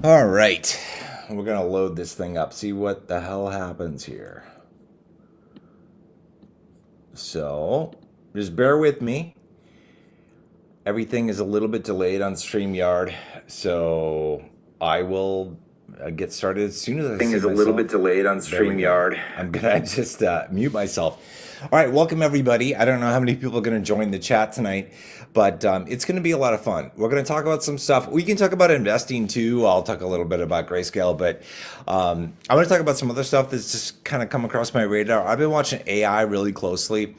All right, we're gonna load this thing up, see what the hell happens here. So, just bear with me. Everything is a little bit delayed on StreamYard, so I will get started as soon as I Thing see is a little bit myself. delayed on There we go. StreamYard. I'm gonna just mute myself. All right, welcome everybody. I don't know how many people are going to join the chat tonight, but it's going to be a lot of fun. We're going to talk about some stuff. We can talk about investing too. I'll talk a little bit about Grayscale, but I'm going to talk about some other stuff that's just kind of come across my radar. I've been watching AI really closely,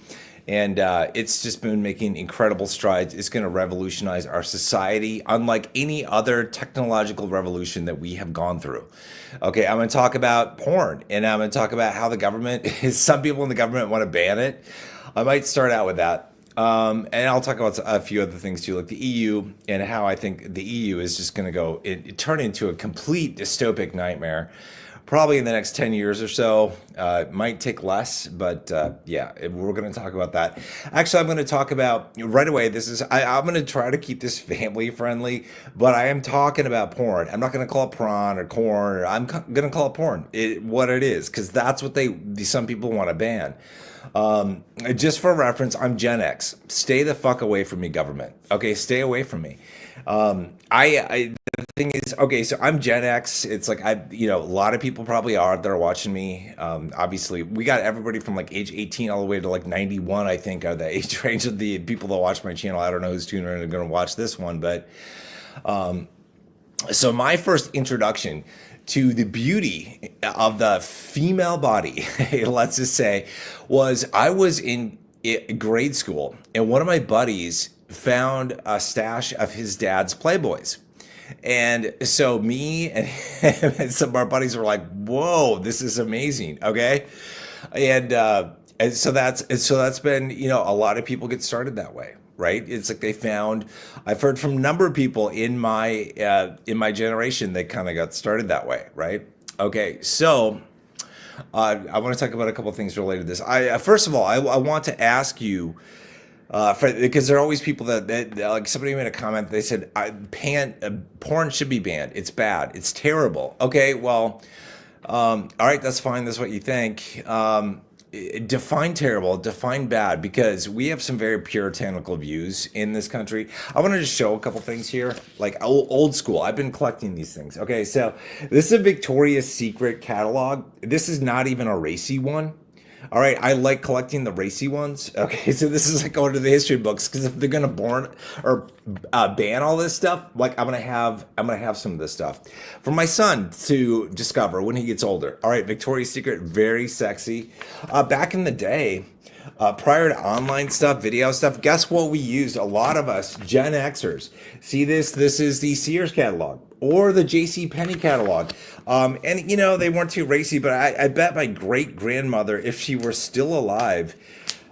and it's just been making incredible strides. It's going to revolutionize our society unlike any other technological revolution that we have gone through. Okay, I'm going to talk about porn, and I'm going to talk about how the government, some people in the government want to ban it. I might start out with that. And I'll talk about a few other things too, like the EU and how I think the EU is just going to turn into a complete dystopic nightmare. Probably in the next 10 years or so. It might take less, but yeah, we're going to talk about that. Actually, I'm going to talk about right away. I'm going to try to keep this family friendly, but I am talking about porn. I'm not going to call it prawn or corn, or I'm going to call it porn, what it is, because that's what some people want to ban. Just for reference, I'm Gen X. Stay the fuck away from me, government. Okay, stay away from me. The thing is, okay, so I'm Gen X. It's like a lot of people probably are that are watching me. Obviously, we got everybody from like age 18 all the way to like 91, I think, are the age range of the people that watch my channel. I don't know who's tuning in and going to watch this one, but so my first introduction to the beauty of the female body, let's just say, was I was in grade school, and one of my buddies found a stash of his dad's Playboys. And so me and him and some of our buddies were like, "Whoa, this is amazing!" Okay, and so that's been, a lot of people get started that way, right? It's like I've heard from a number of people in my generation that kind of got started that way, right? Okay, so I want to talk about a couple of things related to this. First of all, I want to ask you, because there are always people that like somebody made a comment. They said porn should be banned. It's bad. It's terrible. Okay, well, all right, that's fine. That's what you think. Define terrible, define bad, because we have some very puritanical views in this country. I want to just show a couple things here, like old school. I've been collecting these things. Okay, so this is a Victoria's Secret catalog. This is not even a racy one. All right, I like collecting the racy ones. Okay, so this is like going to the history books, because if they're gonna ban all this stuff, like I'm gonna have some of this stuff for my son to discover when he gets older. All right, Victoria's Secret, very sexy. Back in the day, prior to online stuff, video stuff, guess what we used? A lot of us Gen Xers. See this? This is the Sears catalog or the J.C. Penney catalog. And they weren't too racy, but I bet my great grandmother, if she were still alive,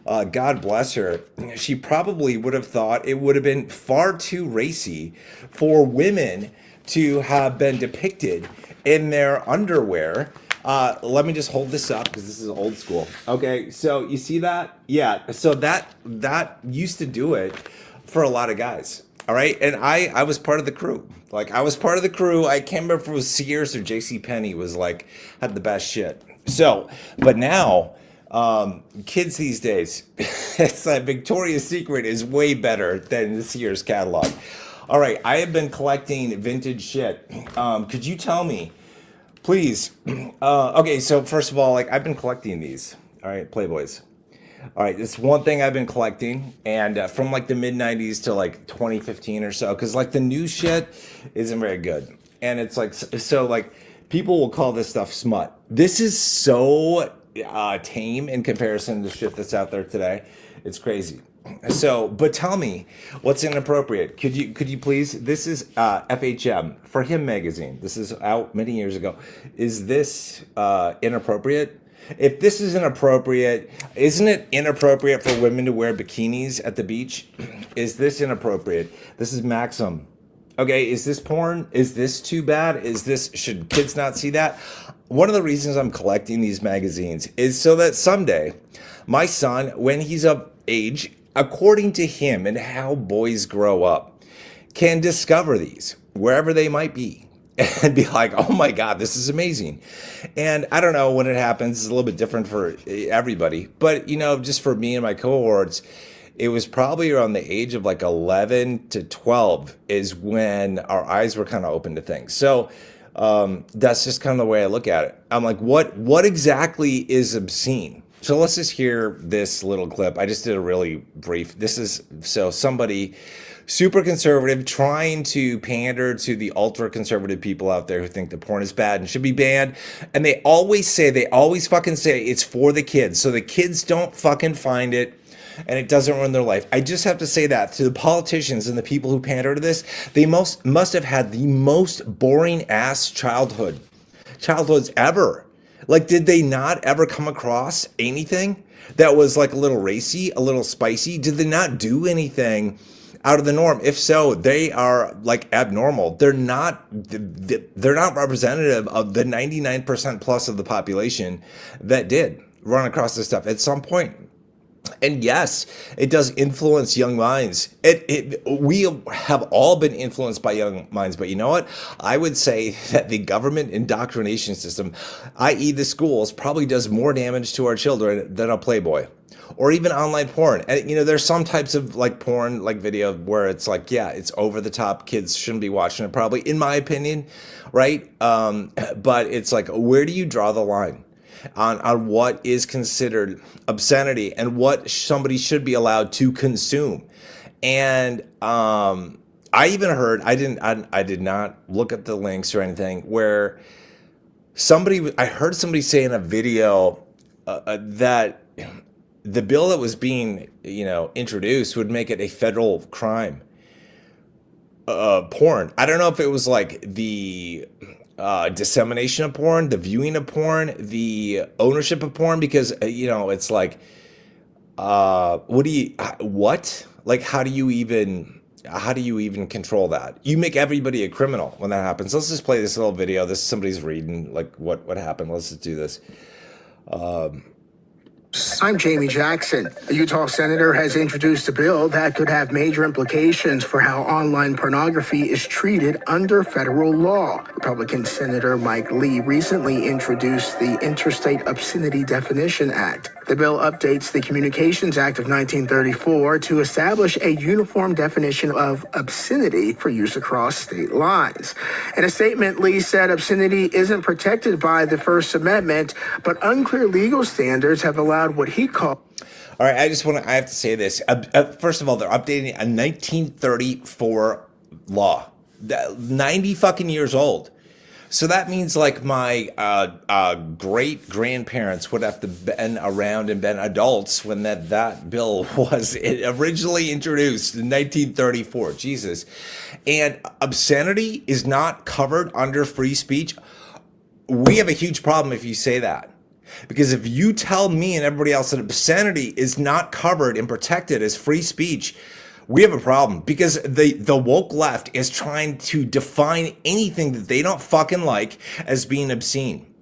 God bless her, she probably would have thought it would have been far too racy for women to have been depicted in their underwear. Let me just hold this up because this is old school. Okay, so you see that? Yeah, so that used to do it for a lot of guys. All right, and I was part of the crew. Like, I was part of the crew. I can't remember if it was Sears or J.C. Penney was like had the best shit. So, but now, kids these days, it's like Victoria's Secret is way better than the Sears catalog. All right, I have been collecting vintage shit. Could you tell me, please? Okay, so first of all, like, I've been collecting these. All right, Playboys. All right, it's one thing I've been collecting, and from like the mid 90s to like 2015 or so, because like the new shit isn't very good. And it's like, so like people will call this stuff smut. This is so tame in comparison to shit that's out there today. It's crazy. So, but tell me, what's inappropriate? Could you please? This is FHM for Him magazine. This is out many years ago. Is this inappropriate? If this is inappropriate, isn't it inappropriate for women to wear bikinis at the beach? Is this inappropriate? This is Maxim. Okay, is this porn? Is this too bad? Should kids not see that? One of the reasons I'm collecting these magazines is so that someday my son, when he's of age, according to him and how boys grow up, can discover these wherever they might be. and be like, oh my God, this is amazing. And I don't know when it happens, it's a little bit different for everybody. But, just for me and my cohorts, it was probably around the age of like 11 to 12 is when our eyes were kind of open to things. So that's just kind of the way I look at it. I'm like, what exactly is obscene? So let's just hear this little clip. I just did a really brief. This is so somebody super conservative trying to pander to the ultra conservative people out there who think that porn is bad and should be banned. And they always fucking say it's for the kids. So the kids don't fucking find it and it doesn't ruin their life. I just have to say that to the politicians and the people who pander to this, they must have had the most boring ass childhoods ever. Like, did they not ever come across anything that was like a little racy, a little spicy? Did they not do anything out of the norm? If so, they are like abnormal. They're not representative of the 99% plus of the population that did run across this stuff at some point. And yes, it does influence young minds. We have all been influenced by young minds, but you know what? I would say that the government indoctrination system, i.e. the schools, probably does more damage to our children than a Playboy or even online porn. And there's some types of like porn, like video where it's like, yeah, it's over the top. Kids shouldn't be watching it probably, in my opinion, right? But it's like, where do you draw the line on what is considered obscenity and what somebody should be allowed to consume? And I even heard, I did not look at the links or anything, where I heard somebody say in a video that the bill that was being introduced would make it a federal crime. Porn. I don't know if it was like the dissemination of porn, the viewing of porn, the ownership of porn, because it's like, what? Like, how do you even control that? You make everybody a criminal when that happens. Let's just play this little video. This somebody's reading like what happened. Let's just do this. I'm Jamie Jackson. A Utah senator has introduced a bill that could have major implications for how online pornography is treated under federal law. Republican Senator Mike Lee recently introduced the Interstate Obscenity Definition Act. The bill updates the Communications Act of 1934 to establish a uniform definition of obscenity for use across state lines. In a statement, Lee said obscenity isn't protected by the First Amendment, but unclear legal standards have allowed what he called... All right, I have to say this. First of all, they're updating a 1934 law, 90 fucking years old. So that means like my great grandparents would have to been around and been adults when that bill was originally introduced in 1934. Jesus. And obscenity is not covered under free speech. We have a huge problem if you say that. Because if you tell me and everybody else that obscenity is not covered and protected as free speech, we have a problem, because the woke left is trying to define anything that they don't fucking like as being obscene.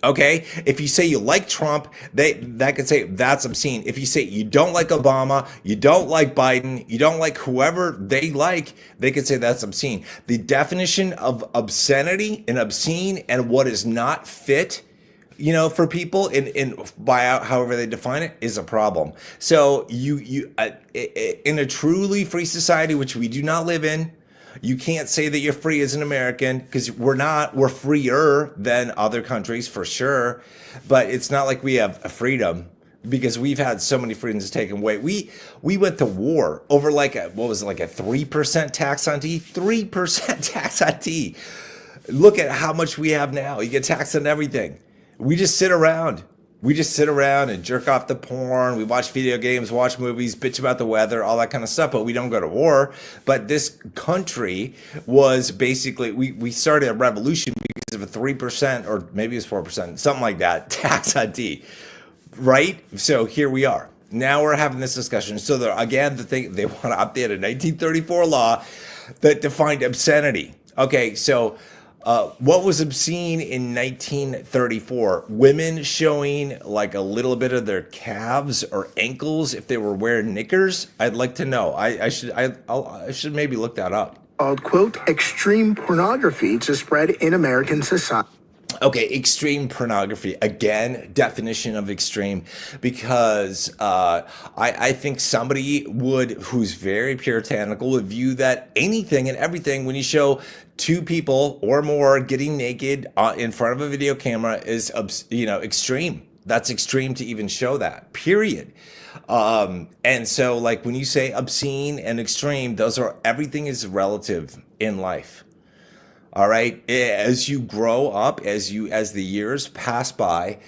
Okay? If you say you like Trump, that could say that's obscene. If you say you don't like Obama, you don't like Biden, you don't like whoever they like, they could say that's obscene. The definition of obscenity and obscene and what is not fit, for people in by however they define it, is a problem. So you in a truly free society, which we do not live in, you can't say that you're free as an American, because we're not. We're freer than other countries for sure, but it's not like we have a freedom, because we've had so many freedoms taken away. We went to war over like a 3% tax on tea. 3% tax on tea. Look at how much we have now. You get taxed on everything. We just sit around. And jerk off the porn. We watch video games, watch movies, bitch about the weather, all that kind of stuff, but we don't go to war. But this country was basically, we started a revolution because of a 3%, or maybe it's 4%, something like that, tax on tea, right? So here we are. Now we're having this discussion. So they want to update a 1934 law that defined obscenity. Okay, so what was obscene in 1934? Women showing like a little bit of their calves or ankles if they were wearing knickers. I'd like to know. I should maybe look that up. called, quote, extreme pornography to spread in American society. Okay, extreme pornography. Again, definition of extreme, because I think somebody who's very puritanical would view that anything and everything when you show two people or more getting naked in front of a video camera is, extreme. That's extreme to even show that, period. And so like when you say obscene and extreme, everything is relative in life. All right. As you grow up, as the years pass by,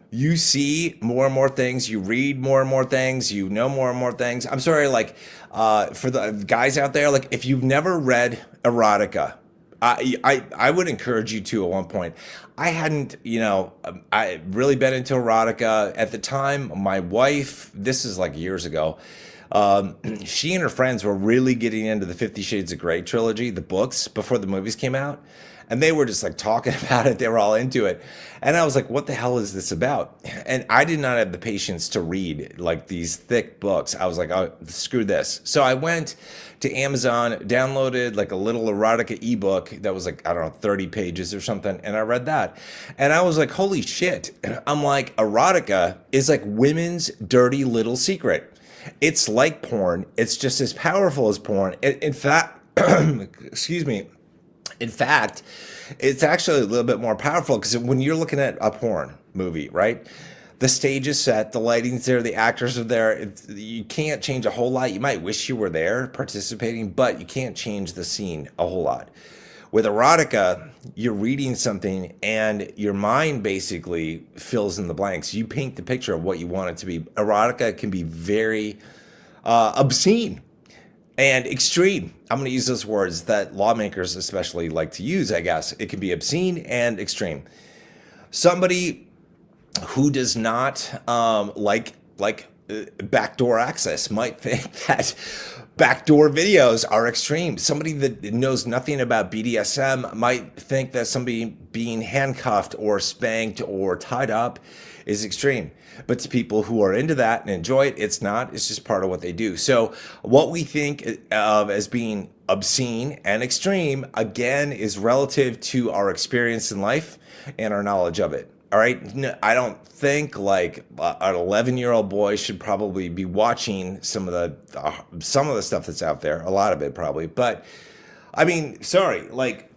you see more and more things, you read more and more things, you know more and more things. I'm sorry, like for the guys out there, like if you've never read erotica, I would encourage you to at one point. I hadn't, I really been into erotica at the time. My wife, this is like years ago. She and her friends were really getting into the 50 Shades of Grey trilogy, the books, before the movies came out. And they were just like talking about it. They were all into it. And I was like, what the hell is this about? And I did not have the patience to read like these thick books. I was like, oh, screw this. So I went to Amazon, downloaded like a little erotica ebook that was like, I don't know, 30 pages or something. And I read that. And I was like, holy shit. I'm like, erotica is like women's dirty little secret. It's like porn. It's just as powerful as porn. In fact, excuse me. In fact, it's actually a little bit more powerful because when you're looking at a porn movie, right? The stage is set, the lighting's there, the actors are there. You can't change a whole lot. You might wish you were there participating, but you can't change the scene a whole lot. With erotica, you're reading something and your mind basically fills in the blanks. You paint the picture of what you want it to be. Erotica can be very obscene and extreme. I'm going to use those words that lawmakers especially like to use, I guess. It can be obscene and extreme. Somebody who does not like backdoor access might think that backdoor videos are extreme. Somebody that knows nothing about BDSM might think that somebody being handcuffed or spanked or tied up is extreme. But to people who are into that and enjoy it, it's not. It's just part of what they do. So what we think of as being obscene and extreme, again, is relative to our experience in life and our knowledge of it. All right. No, I don't think like an 11-year-old boy should probably be watching some of the stuff that's out there. A lot of it probably. But I mean, sorry, like,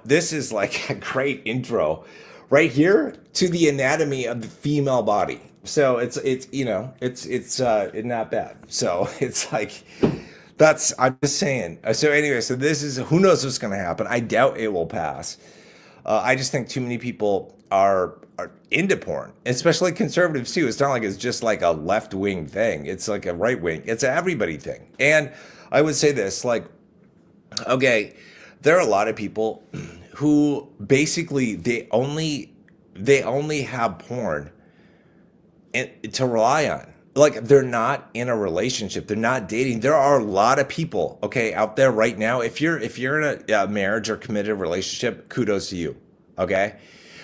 this is like a great intro right here to the anatomy of the female body. So it's not bad. So it's like, I'm just saying. So anyway, so this is, who knows what's going to happen. I doubt it will pass. I just think too many people are into porn, especially conservatives too. It's not like it's just like a left-wing thing. It's like a right-wing. It's an everybody thing. And I would say this, like, okay, there are a lot of people who basically they only have porn to rely on. Like, they're not in a relationship. They're not dating. There are a lot of people, okay, out there right now. If you're in a marriage or committed relationship, kudos to you, okay?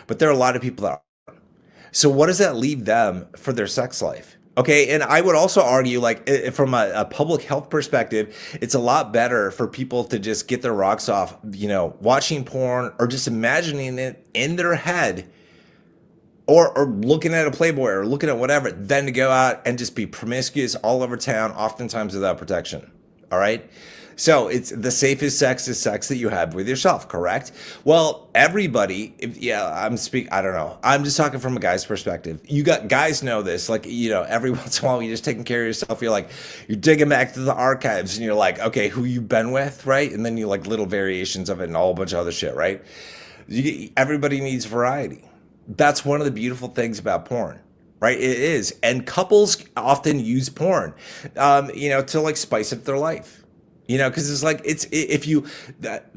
But there are a lot of people that aren't. So what does that leave them for their sex life? Okay, and I would also argue, like, from a public health perspective, it's a lot better for people to just get their rocks off, watching porn or just imagining it in their head, or looking at a Playboy or looking at whatever, than to go out and just be promiscuous all over town, oftentimes without protection. All right? So it's the safest sex is sex that you have with yourself, correct? Well, everybody, I don't know. I'm just talking from a guy's perspective. Guys know this, like, every once in a while you're just taking care of yourself. You're digging back to the archives and you're like, okay, who you been with, right? And then you like little variations of it and a whole bunch of other shit, right? Everybody needs variety. That's one of the beautiful things about porn, right? It is. And couples often use porn, to like spice up their life, because it's like,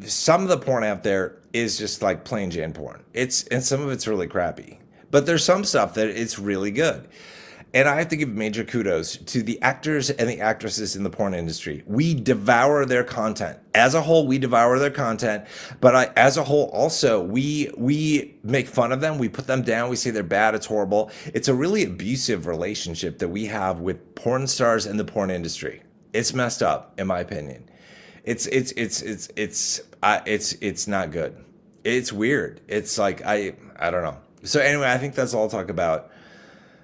some of the porn out there is just like plain Jane porn. And some of it's really crappy, but there's some stuff that it's really good. And I have to give major kudos to the actors and the actresses in the porn industry. We devour their content. As a whole, we devour their content. But as a whole, also, we make fun of them. We put them down. We say they're bad. It's horrible. It's a really abusive relationship that we have with porn stars and the porn industry. It's messed up, in my opinion. It's not good. It's weird. It's like I don't know. So anyway, I think that's all I'll talk about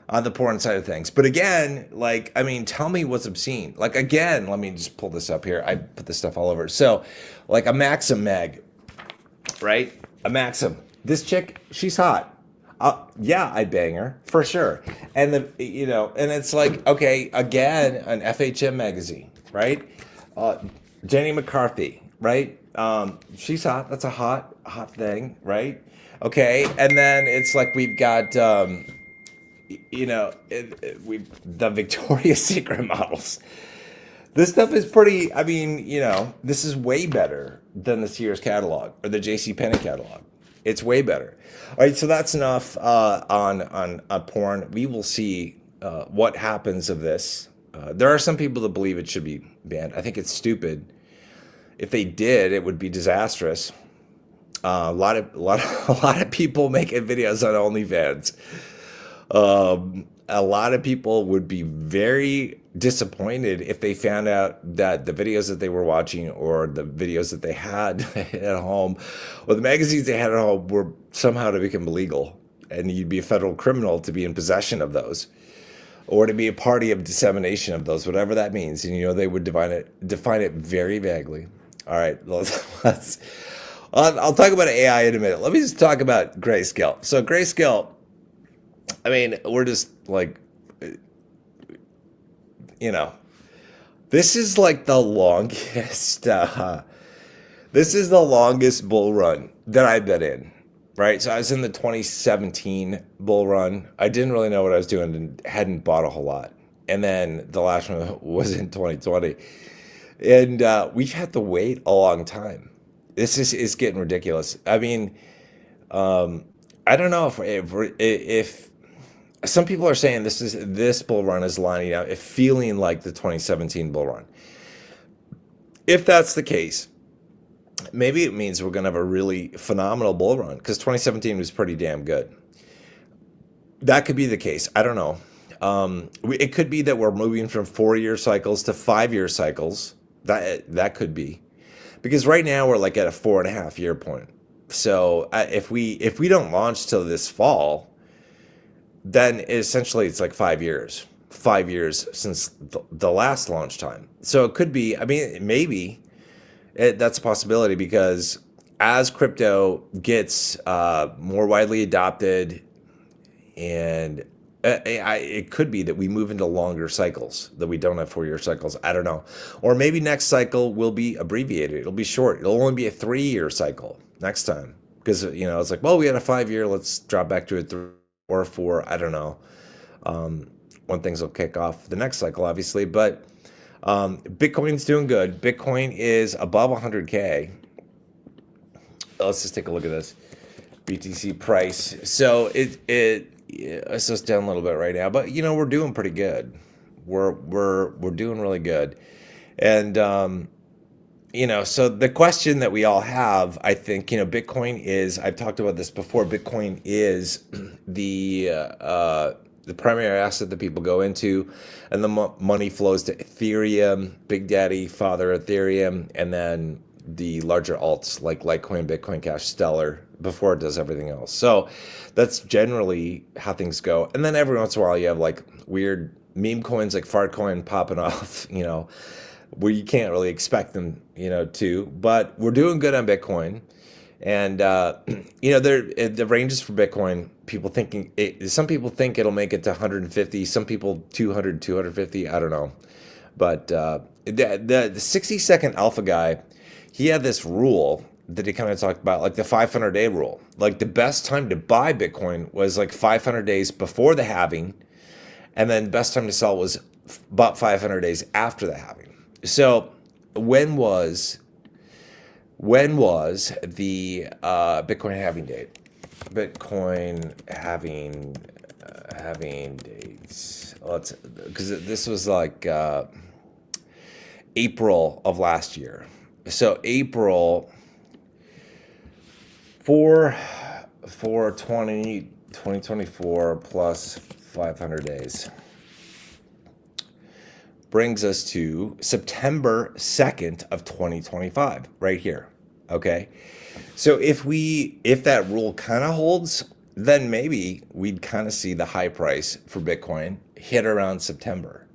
on the porn side of things. But again, like, I mean, tell me what's obscene. Like, again, let me just pull this up here. I put this stuff all over. So, like a Maxim Meg, right? A Maxim. This chick, she's hot. Yeah, I'd bang her for sure. And and it's like, okay, again, an FHM magazine, right? Jenny McCarthy, right? She's hot. That's a hot thing, right? Okay, and then it's like we've got we've the Victoria's Secret models. This stuff is pretty. I mean, this is way better than the Sears catalog or the J.C. Penney catalog. It's way better. All right, so that's enough on porn. We will see what happens of this. There are some people that believe it should be banned. I think it's stupid. If they did, it would be disastrous. A lot of people making videos on OnlyFans. A lot of people would be very disappointed if they found out that the videos that they were watching or the videos that they had at home or the magazines they had at home were somehow to become illegal, and you'd be a federal criminal to be in possession of those or to be a party of dissemination of those, whatever that means. And they would define it very vaguely. All right, I'll talk about AI in a minute. Let me just talk about Grayscale. So Grayscale, I mean, we're just like, this is like the longest, this is the longest bull run that I've been in, right? So I was in the 2017 bull run. I didn't really know what I was doing and hadn't bought a whole lot. And then the last one was in 2020. And we've had to wait a long time. This is getting ridiculous. I mean, I don't know if some people are saying this bull run is lining up, feeling like the 2017 bull run. If that's the case, maybe it means we're going to have a really phenomenal bull run because 2017 was pretty damn good. That could be the case. I don't know. It could be that we're moving from 4-year cycles to 5-year cycles. That could be, because right now we're like at a 4.5-year point. So if we don't launch till this fall, then essentially it's like 5 years. 5 years since the last launch time. So it could be. I mean, maybe that's a possibility, because as crypto gets more widely adopted, and it could be that we move into longer cycles, that we don't have 4-year cycles. I don't know. Or maybe next cycle will be abbreviated. It'll be short. It'll only be a 3-year cycle next time. Because, it's like, well, we had a 5-year. Let's drop back to a 3 or 4. I don't know. When things will kick off the next cycle, obviously. But Bitcoin's doing good. Bitcoin is above 100K. Let's just take a look at this. BTC price. So it's just down a little bit right now, but we're doing pretty good. We're doing really good, and so the question that we all have, I think, Bitcoin is. I've talked about this before. Bitcoin is the primary asset that people go into, and the money flows to Ethereum, Big Daddy, Father Ethereum, and then the larger alts like Litecoin, Bitcoin Cash, Stellar, before it does everything else. So that's generally how things go. And then every once in a while you have like weird meme coins like Fartcoin popping off, where you can't really expect them, to. But we're doing good on Bitcoin. And, the ranges for Bitcoin, some people think it'll make it to 150, some people 200, 250, I don't know. But the 60-second alpha guy, he had this rule that he kind of talked about, like the 500-day rule. Like the best time to buy Bitcoin was like 500 days before the halving, and then best time to sell was about 500 days after the halving. So when was the Bitcoin halving date? Bitcoin halving dates. Because this was like April of last year. So April for 2024 plus 500 days. brings us to September 2nd of 2025, right here. Okay. So if that rule kind of holds, then maybe we'd kind of see the high price for Bitcoin hit around September.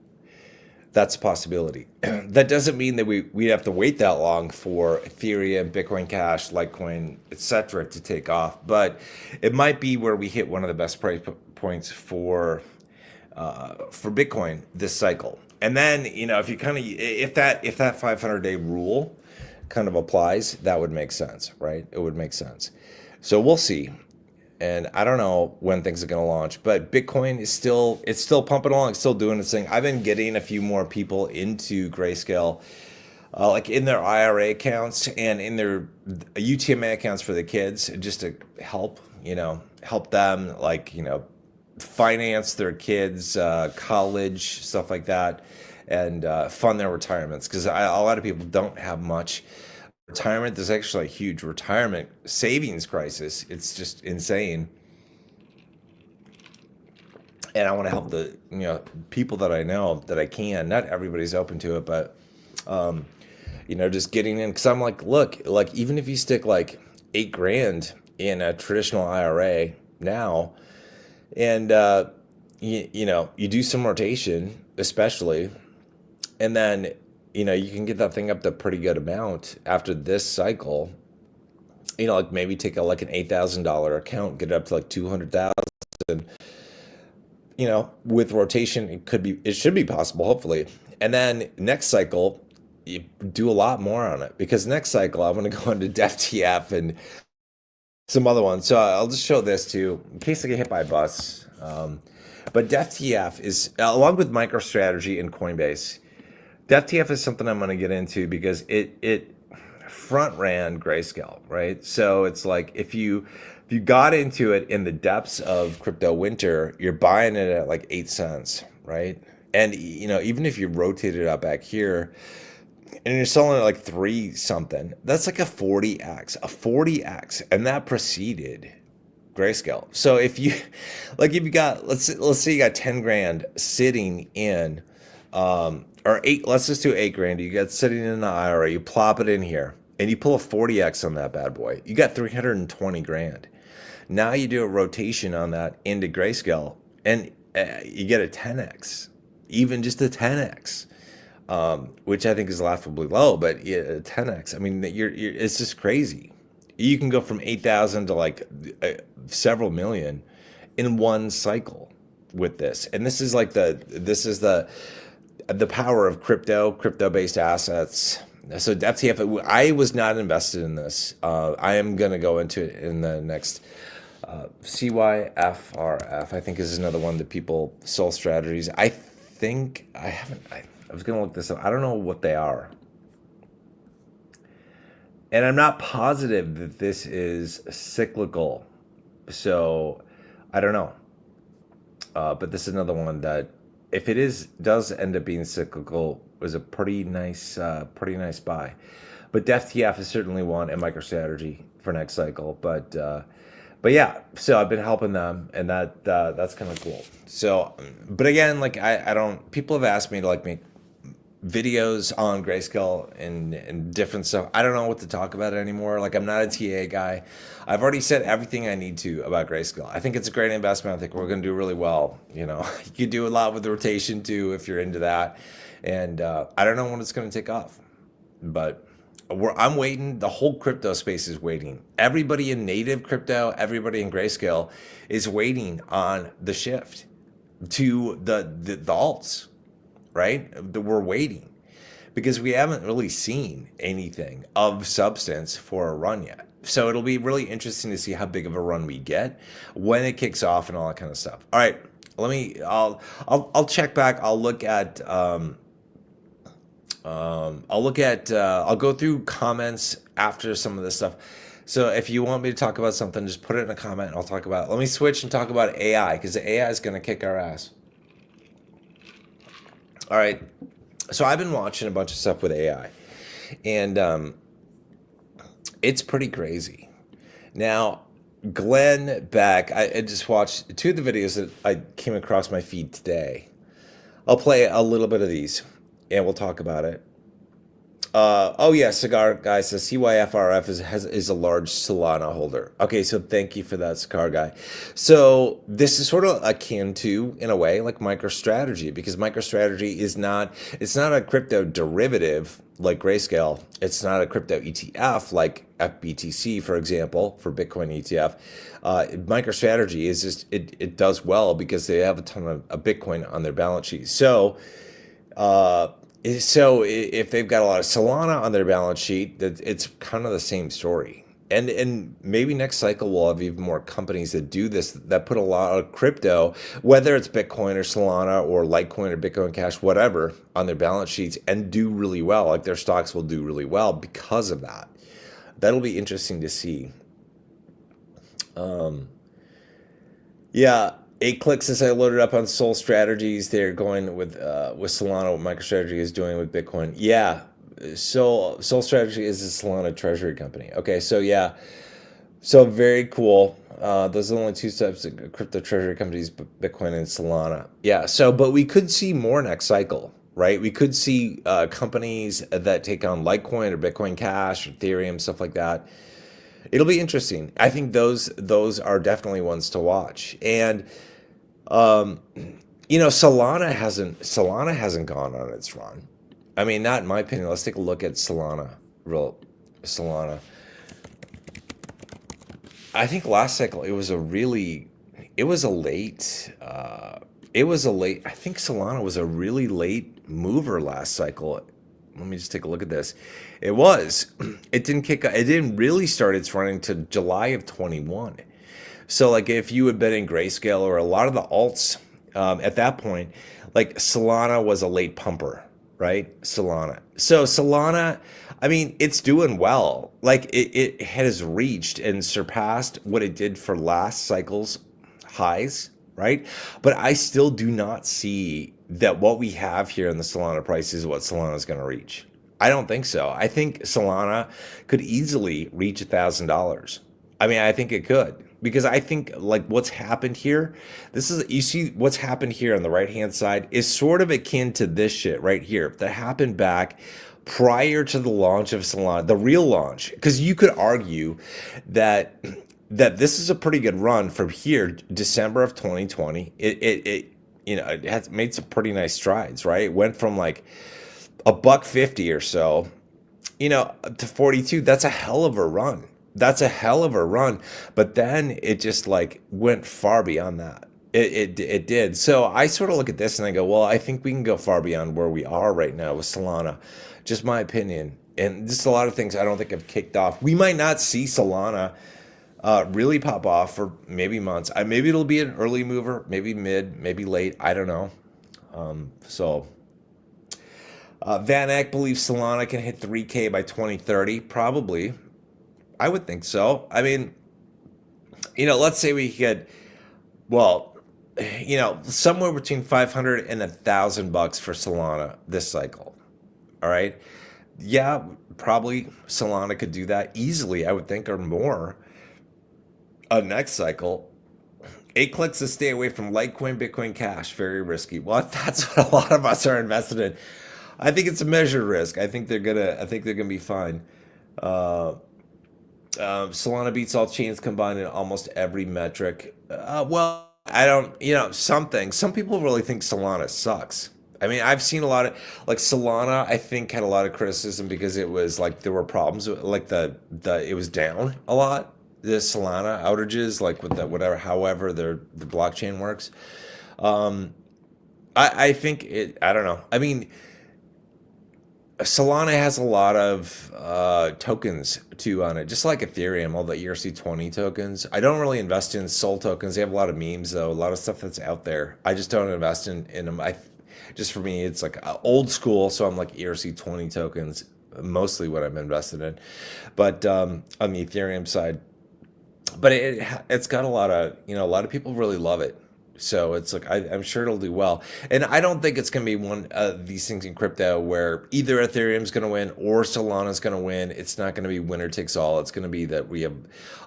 That's a possibility. That doesn't mean that we'd have to wait that long for Ethereum, Bitcoin Cash, Litecoin, etc. to take off. But it might be where we hit one of the best price points for Bitcoin this cycle. And then, if you kind of if that 500-day rule kind of applies, that would make sense, right? It would make sense. So we'll see. And I don't know when things are going to launch, but Bitcoin is still pumping along, it's still doing its thing. I've been getting a few more people into Grayscale, like in their IRA accounts and in their UTMA accounts for the kids, just to help them, like, finance their kids' college, stuff like that, and fund their retirements. Because a lot of people don't have much retirement. There's actually a huge retirement savings crisis. It's just insane. And I want to help the people that I know that I can. Not everybody's open to it, but just getting in. Because I'm like, look, like even if you stick like $8,000 in a traditional IRA now, and you do some rotation, especially, and then you can get that thing up to a pretty good amount after this cycle. Like maybe take an $8,000 account, get it up to like 200,000. With rotation, it should be possible, hopefully. And then next cycle, you do a lot more on it, because next cycle I want to go into DefTF and some other ones. So I'll just show this too, in case I get hit by a bus. But DefTF is, along with MicroStrategy and Coinbase, DefTF is something I'm going to get into because it front ran Grayscale, right? So it's like if you got into it in the depths of crypto winter, you're buying it at like 8 cents, right? And even if you rotate it up back here and you're selling it like 3 something, that's like a 40x, and that preceded Grayscale. So if you got, let's say you got 10 grand sitting in, or eight, let's just do 8 grand. You got sitting in an IRA, you plop it in here and you pull a 40x on that bad boy. You got 320 grand. Now you do a rotation on that into Grayscale and you get a 10x, even just a 10x, which I think is laughably low, but yeah, a 10x. I mean, it's just crazy. You can go from 8,000 to like several million in one cycle with this. And this is like the power of crypto-based assets. So DefTF, I was not invested in this. I am going to go into it in the next CYFRF, I think is another one that people sell strategies. I think I was going to look this up. I don't know what they are. And I'm not positive that this is cyclical. So I don't know. But this is another one that, if it does end up being cyclical, was a pretty nice buy. But DefTF is certainly one, and MicroStrategy for next cycle. But yeah, so I've been helping them, and that's kind of cool. So, but again, like I don't. People have asked me to like make videos on Grayscale and different stuff. I don't know what to talk about anymore. Like I'm not a TA guy. I've already said everything I need to about Grayscale. I think it's a great investment. I think we're going to do really well. You can do a lot with the rotation too if you're into that. And I don't know when it's going to take off, but I'm waiting. The whole crypto space is waiting. Everybody in native crypto, everybody in Grayscale is waiting on the shift to the alts. Right? We're waiting because we haven't really seen anything of substance for a run yet. So it'll be really interesting to see how big of a run we get when it kicks off and all that kind of stuff. All right, I'll check back. I'll go through comments after some of this stuff. So if you want me to talk about something, just put it in a comment and I'll talk about it. Let me switch and talk about AI, because the AI is going to kick our ass. All right, so I've been watching a bunch of stuff with AI, and it's pretty crazy. Now, Glenn Beck, I just watched 2 of the videos that I came across my feed today. I'll play a little bit of these. and we'll talk about it. Oh yeah, Cigar Guy says CYFRF is a large Solana holder. Okay, so thank you for that, Cigar Guy. So this is sort of akin to, in a way, like MicroStrategy, because MicroStrategy is not, it's not a crypto derivative like Grayscale. It's not a crypto ETF like FBTC, for example, for Bitcoin ETF. MicroStrategy is just, it does well because they have a ton of Bitcoin on their balance sheet. So if they've got a lot of Solana on their balance sheet, that it's kind of the same story. And maybe next cycle we'll have even more companies that do this, that put a lot of crypto, whether it's Bitcoin or Solana or Litecoin or Bitcoin Cash, whatever, on their balance sheets and do really well. Like their stocks will do really well because of that. That'll be interesting to see. Yeah. 8 clicks as I loaded up on Sol Strategies. They're going with Solana, what MicroStrategy is doing with Bitcoin. Yeah, Sol Strategy is a Solana treasury company. Okay, so yeah, so very cool. Those are the only two types of crypto treasury companies, Bitcoin and Solana. Yeah, so but we could see more next cycle, right? We could see companies that take on Litecoin or Bitcoin Cash or Ethereum, stuff like that. It'll be interesting. I think those are definitely ones to watch. And Solana hasn't gone on its run. I mean, not in my opinion. Let's take a look at Solana. I think last cycle it was a late. I think Solana was a really late mover last cycle. Let me just take a look at this. It was. It didn't really start its run until July of 21. So like if you had been in Grayscale or a lot of the alts at that point, like Solana was a late pumper, right? Solana. So Solana, I mean, it's doing well. Like it has reached and surpassed what it did for last cycle's highs, right? But I still do not see that what we have here in the Solana price is what Solana is going to reach. I don't think so. I think Solana could easily reach $1,000. I mean, I think it could. Because I think like what's happened here, you see what's happened here on the right hand side is sort of akin to this shit right here that happened back prior to the launch of Solana, the real launch. Because you could argue that this is a pretty good run from here, December of 2020. It has made some pretty nice strides, right? It went from like $1.50 or so, to 42. That's a hell of a run. But then it just like went far beyond that. It did. So I sort of look at this and I go, well, I think we can go far beyond where we are right now with Solana. Just my opinion. And just a lot of things I don't think have kicked off. We might not see Solana really pop off for maybe months. Maybe it'll be an early mover, maybe mid, maybe late. I don't know. Van Eck believes Solana can hit 3K by 2030. Probably. I would think so. I mean, let's say we could, somewhere between 500 and $1,000 for Solana this cycle. All right. Yeah, probably Solana could do that easily, I would think, or more. Next cycle. 8 clicks to stay away from Litecoin, Bitcoin Cash. Very risky. Well, that's what a lot of us are invested in. I think it's a measured risk. I think they're gonna be fine. Solana beats all chains combined in almost every metric. I don't, some people really think Solana sucks. I mean, I've seen a lot of, like Solana, I think had a lot of criticism because it was like, there were problems with, like it was down a lot. The Solana outages, like with however the blockchain works. I think I don't know. I mean, Solana has a lot of tokens too on it, just like Ethereum, all the ERC20 tokens. I don't really invest in Sol tokens. They have a lot of memes though, a lot of stuff that's out there. I just don't invest in them. Just for me, it's like old school. So I'm like ERC20 tokens, mostly what I'm invested in. But on the Ethereum side, but it's got a lot of people really love it. So it's like I'm sure it'll do well, and I don't think it's going to be one of these things in crypto where either Ethereum's going to win or Solana's going to win. It's not going to be winner takes all. It's going to be that we have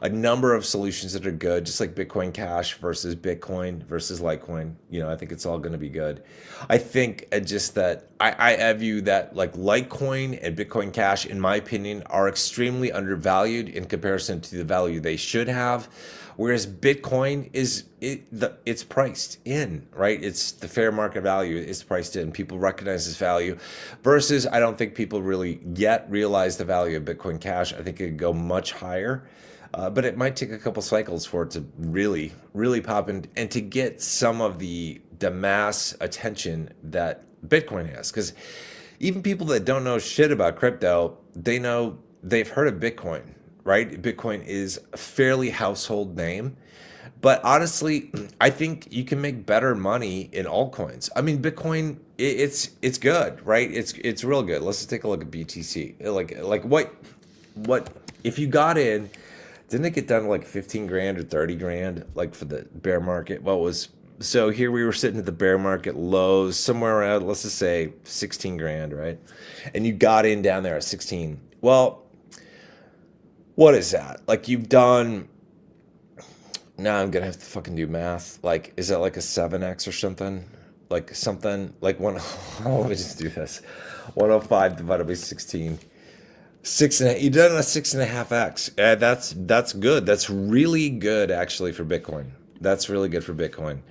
a number of solutions that are good, just like Bitcoin Cash versus Bitcoin versus Litecoin. I think it's all going to be good. I think just that I view that like Litecoin and Bitcoin Cash, in my opinion, are extremely undervalued in comparison to the value they should have. Whereas Bitcoin it's priced in, right? It's the fair market value is priced in. People recognize its value versus I don't think people really yet realize the value of Bitcoin Cash. I think it could go much higher. But it might take a couple cycles for it to really, really pop in and to get some of the mass attention that Bitcoin has. Because even people that don't know shit about crypto, they've heard of Bitcoin, right? Bitcoin is a fairly household name. But honestly, I think you can make better money in altcoins. I mean, Bitcoin, it's good, right? It's real good. Let's just take a look at BTC. Like what if you got in? Didn't it get down to like 15 grand or 30 grand, like for the bear market? So here we were sitting at the bear market lows, somewhere around, let's just say 16 grand, right? And you got in down there at 16. Well, what is that? Like you've done, now I'm gonna have to fucking do math. Like, is that like a 7x or something? Like something like one, let me just do this. 105 divided by 16. You've done a 6.5x. That's good. That's really good actually for Bitcoin. That's really good for Bitcoin.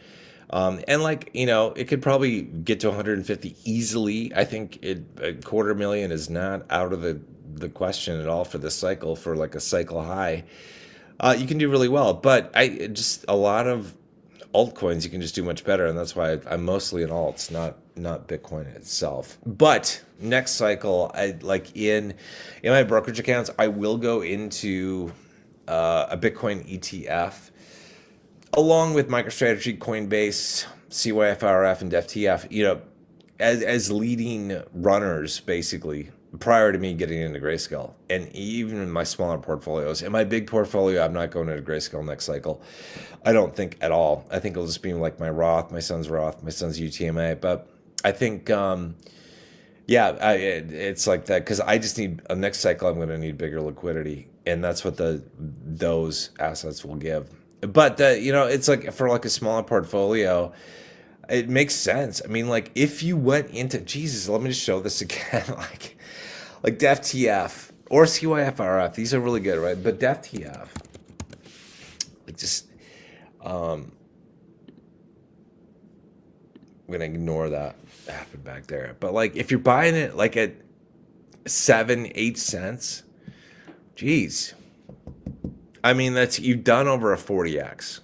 And like, it could probably get to 150 easily. I think a $250,000 is not out of the question at all for this cycle, for like a cycle high. You can do really well, but a lot of altcoins you can just do much better, and that's why I'm mostly in alts, not Bitcoin itself. But next cycle, I like in my brokerage accounts, I will go into a Bitcoin ETF along with MicroStrategy, Coinbase, CYFRF, and DefTF. As leading runners basically prior to me getting into Grayscale, and even in my smaller portfolios. In my big portfolio, I'm not going into Grayscale next cycle. I don't think at all. I think it'll just be like my Roth, my son's UTMA. But I think, it's like that because I just need a next cycle. I'm going to need bigger liquidity, and that's what those assets will give. But it's like for like a smaller portfolio. It makes sense. I mean, like if you went into Jesus, let me just show this again. like DefTF or CYFRF, these are really good, right? But DefTF, like just I'm gonna ignore that happened back there. But like if you're buying it like at 7-8 cents, geez. I mean, you've done over a 40x.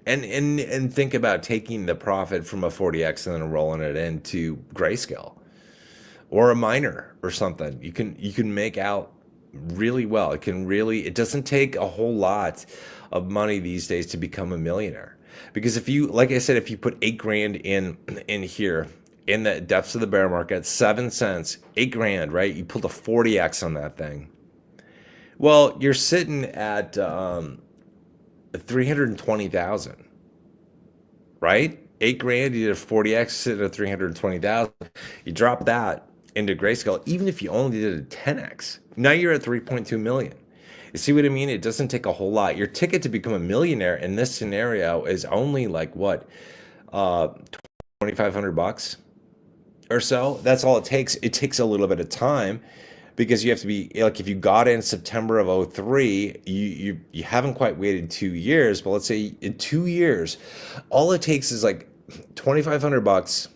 And think about taking the profit from a 40x and then rolling it into Grayscale or a miner or something. You can make out really well. It doesn't take a whole lot of money these days to become a millionaire. Because if you, like I said, if you put 8 grand in here in the depths of the bear market, 7 cents, 8 grand, right? You pulled a 40x on that thing. Well, you're sitting at 320,000, right? 8 grand, you did a 40x, sitting at 320,000. You drop that into Grayscale, even if you only did a 10x, now you're at 3.2 million. You see what I mean? It doesn't take a whole lot. Your ticket to become a millionaire in this scenario is only like what, $2,500 or so. That's all it takes. It takes a little bit of time. Because you have to be like, if you got in September of 2003, you haven't quite waited 2 years, but let's say in 2 years, all it takes is like $2,500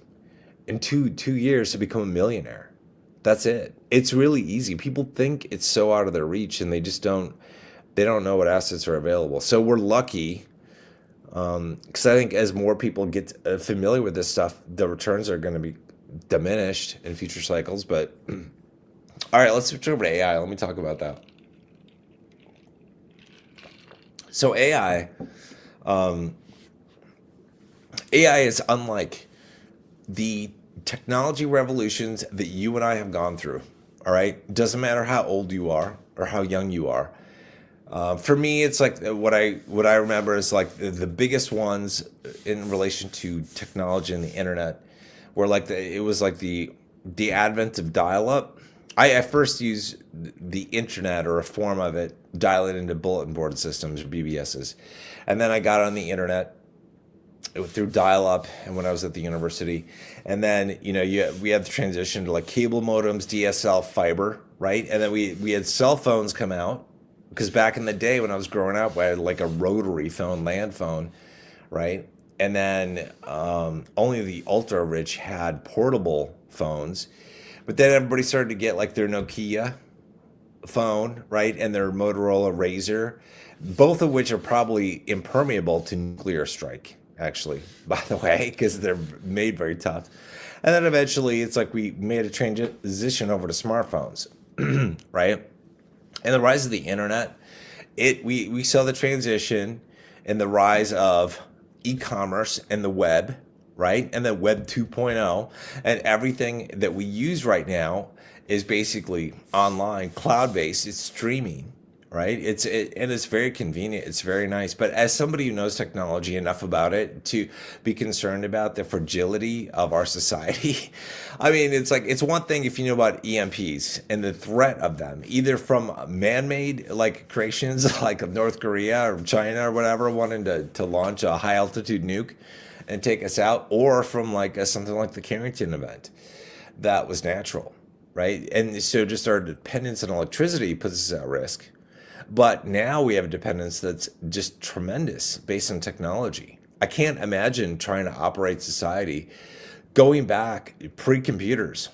in two years to become a millionaire. That's it. It's really easy. People think it's so out of their reach, and they don't know what assets are available. So we're lucky, because I think as more people get familiar with this stuff, the returns are going to be diminished in future cycles, but. All right, let's switch over to AI. Let me talk about that. So AI is unlike the technology revolutions that you and I have gone through. All right, doesn't matter how old you are or how young you are. For me, it's like what I remember is like the biggest ones in relation to technology and the internet were like it was like the advent of dial-up. I at first used the internet or a form of it, dial it into bulletin board systems or BBSs, and then I got on the internet through dial-up and when I was at the university, and then we had the transition to like cable modems, DSL, fiber, right? And then we had cell phones come out because back in the day when I was growing up, I had like a rotary phone, land phone, right? And then only the ultra rich had portable phones, but then everybody started to get like their Nokia phone, right, and their Motorola Razor, both of which are probably impermeable to nuclear strike, actually, by the way, because they're made very tough. And then eventually it's like we made a transition over to smartphones, right? And the rise of the internet, we saw the transition and the rise of e-commerce and the web, right? And the web 2.0, and everything that we use right now is basically online, cloud-based. It's streaming, right? And it's very convenient. It's very nice. But as somebody who knows technology enough about it to be concerned about the fragility of our society, I mean, it's like it's one thing if you know about EMPs and the threat of them, either from man-made like creations like North Korea or China or whatever wanting to launch a high-altitude nuke and take us out, or from like something like the Carrington event that was natural, right? And so just our dependence on electricity puts us at risk. But now we have a dependence that's just tremendous based on technology. I can't imagine trying to operate society going back pre-computers,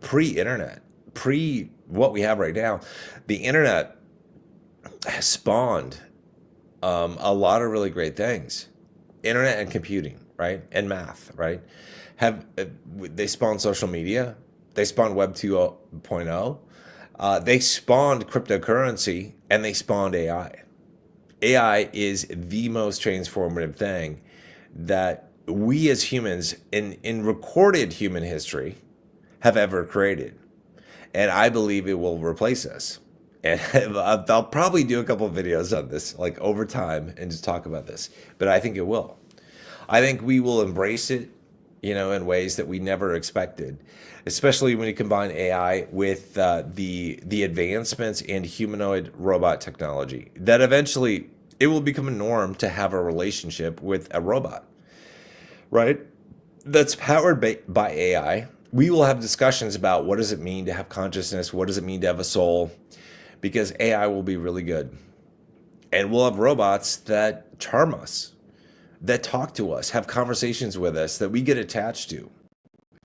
pre-internet, pre what we have right now. The internet has spawned a lot of really great things. Internet and computing, right? And math, right? They spawned social media. They spawned Web 2.0. They spawned cryptocurrency, and they spawned AI. AI is the most transformative thing that we as humans in recorded human history have ever created. And I believe it will replace us. And I'll probably do a couple of videos on this, like over time, and just talk about this. But I think it will. I think we will embrace it, in ways that we never expected, especially when you combine AI with the advancements in humanoid robot technology. That eventually it will become a norm to have a relationship with a robot, right? That's powered by AI. We will have discussions about what does it mean to have consciousness, what does it mean to have a soul, because AI will be really good, and we'll have robots that charm us, that talk to us, have conversations with us, that we get attached to.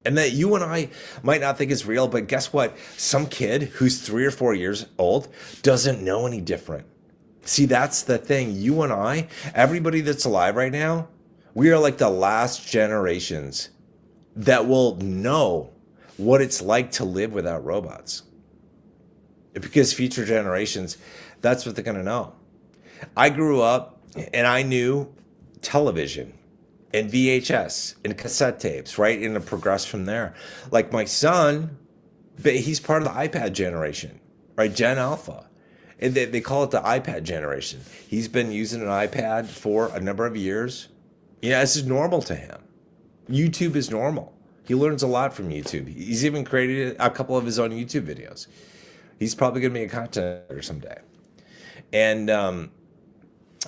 And that you and I might not think is real, but guess what? Some kid who's 3 or 4 years old doesn't know any different. See, that's the thing. You and I, everybody that's alive right now, we are like the last generations that will know what it's like to live without robots. Because future generations, that's what they're going to know. I grew up and I knew television and VHS and cassette tapes, right? And it progressed from there. Like my son, he's part of the iPad generation, right? Gen Alpha. And they call it the iPad generation. He's been using an iPad for a number of years. This is normal to him. YouTube is normal. He learns a lot from YouTube. He's even created a couple of his own YouTube videos. He's probably going to be a content creator someday. And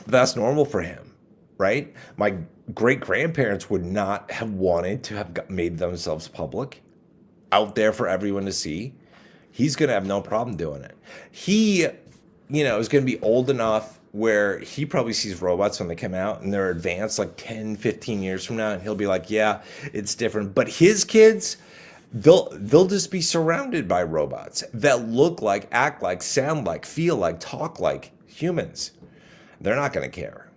that's normal for him, right? My great-grandparents would not have wanted to have made themselves public, out there for everyone to see. He's going to have no problem doing it. He, is going to be old enough where he probably sees robots when they come out and they're advanced like 10, 15 years from now, and he'll be like, yeah, it's different. But his kids, they'll just be surrounded by robots that look like, act like, sound like, feel like, talk like humans. They're not going to care.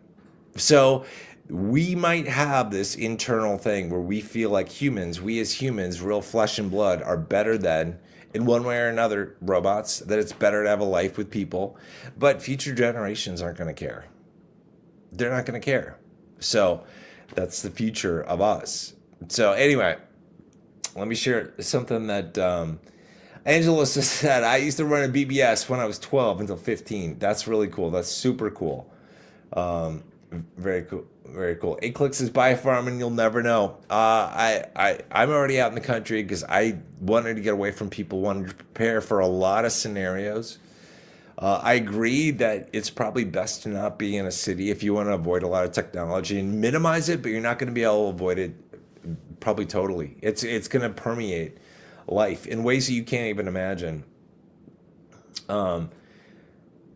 So we might have this internal thing where we feel like humans, we as humans, real flesh and blood, are better than, in one way or another, robots, that it's better to have a life with people. But future generations aren't going to care. They're not going to care. So that's the future of us. So anyway, let me share something that Angela said, I used to run a BBS when I was 12 until 15. That's really cool. That's super cool. Um, Very cool. Very cool. 8 clicks is buy a farm and you'll never know. I'm already out in the country because I wanted to get away from people, wanted to prepare for a lot of scenarios. I agree that it's probably best to not be in a city if you want to avoid a lot of technology and minimize it, but you're not going to be able to avoid it probably totally. It's going to permeate life in ways that you can't even imagine. Um,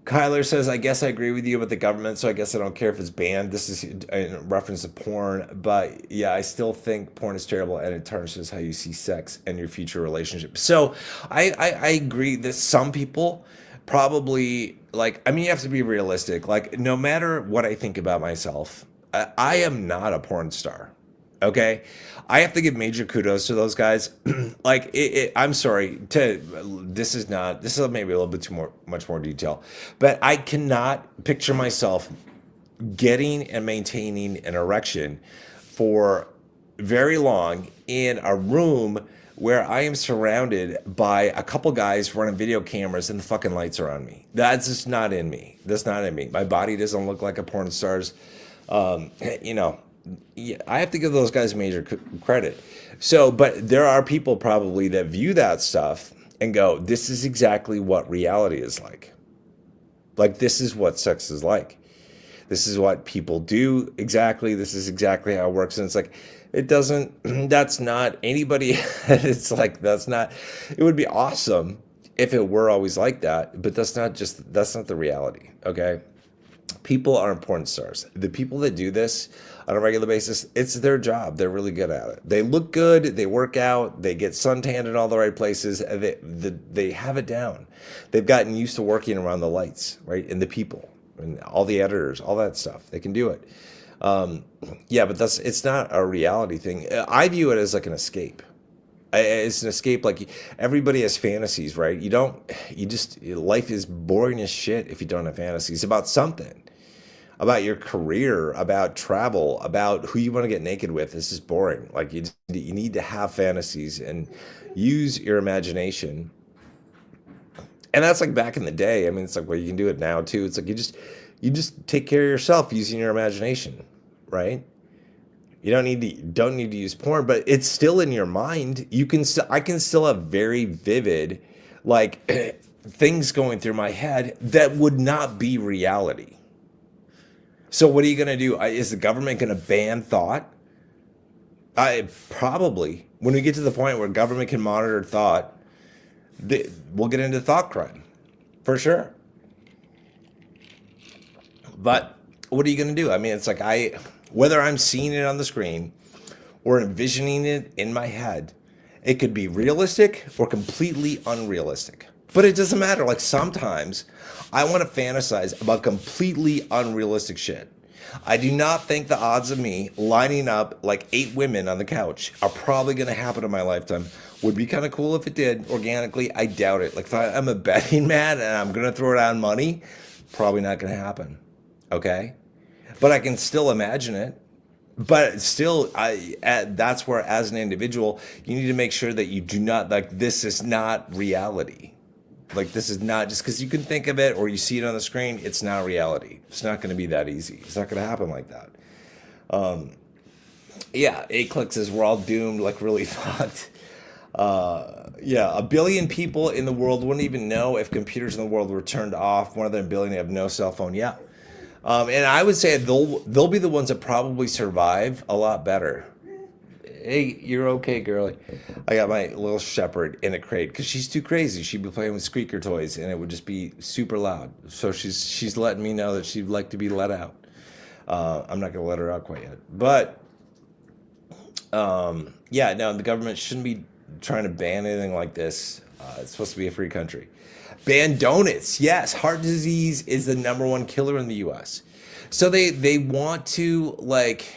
Kyler says, I guess I agree with you about the government, so I guess I don't care if it's banned. This is in reference to porn, but yeah, I still think porn is terrible and it tarnishes how you see sex and your future relationship. So I agree that some people probably, like, I mean, you have to be realistic. Like, no matter what I think about myself, I am not a porn star. Okay, I have to give major kudos to those guys. Like, I'm sorry to this is not this is maybe a little bit too much more detail, but I cannot picture myself getting and maintaining an erection for very long in a room where I am surrounded by a couple guys running video cameras and the fucking lights are on me. That's just not in me. That's not in me. My body doesn't look like a porn star's. You know, yeah, I have to give those guys major credit. So, but there are people probably that view that stuff and go, this is exactly what reality is like. Like, this is what sex is like. This is what people do exactly. This is exactly how it works. And it's like, it doesn't, that's not anybody. It's like, that's not, it would be awesome if it were always like that, but that's not the reality. Okay. People aren't porn stars. The people that do this on a regular basis, it's their job. They're really good at it. They look good. They work out. They get suntanned in all the right places. They have it down. They've gotten used to working around the lights, right? And the people and all the editors, all that stuff. They can do it. Yeah, but it's not a reality thing. I view it as like an escape. It's an escape. Like, everybody has fantasies, right? Life is boring as shit if you don't have fantasies about something, about your career, about travel, about who you want to get naked with. This is boring. Like, you need to have fantasies and use your imagination. And that's like back in the day. I mean, it's like, well, you can do it now too. It's like you just take care of yourself using your imagination, right? You don't need to use porn, but it's still in your mind. I can still have very vivid, like, things going through my head that would not be reality. So what are you going to do? Is the government going to ban thought? Probably. When we get to the point where government can monitor thought, we'll get into thought crime, for sure. But what are you going to do? I mean, it's like whether I'm seeing it on the screen or envisioning it in my head, it could be realistic or completely unrealistic. But it doesn't matter. Like, sometimes I want to fantasize about completely unrealistic shit. I do not think the odds of me lining up like 8 women on the couch are probably going to happen in my lifetime. Would be kind of cool if it did organically. I doubt it. Like, if I'm a betting man and I'm going to throw down money, probably not going to happen. Okay? But I can still imagine it. But still, that's where, as an individual, you need to make sure that you do not, like, this is not reality. Like, this is not, just because you can think of it or you see it on the screen, it's not reality. It's not going to be that easy. It's not going to happen like that. Yeah, 8 clicks is we're all doomed, like, really fucked. Yeah, 1 billion people in the world wouldn't even know if computers in the world were turned off. 1 billion have no cell phone. Yeah. And I would say they'll be the ones that probably survive a lot better. Hey, you're okay, girlie. I got my little shepherd in a crate because she's too crazy. She'd be playing with squeaker toys and it would just be super loud. So she's letting me know that she'd like to be let out. I'm not gonna let her out quite yet, but yeah, no, the government shouldn't be trying to ban anything like this. It's supposed to be a free country. Ban donuts. Yes, heart disease is the #1 killer in the U.S. So they want to, like,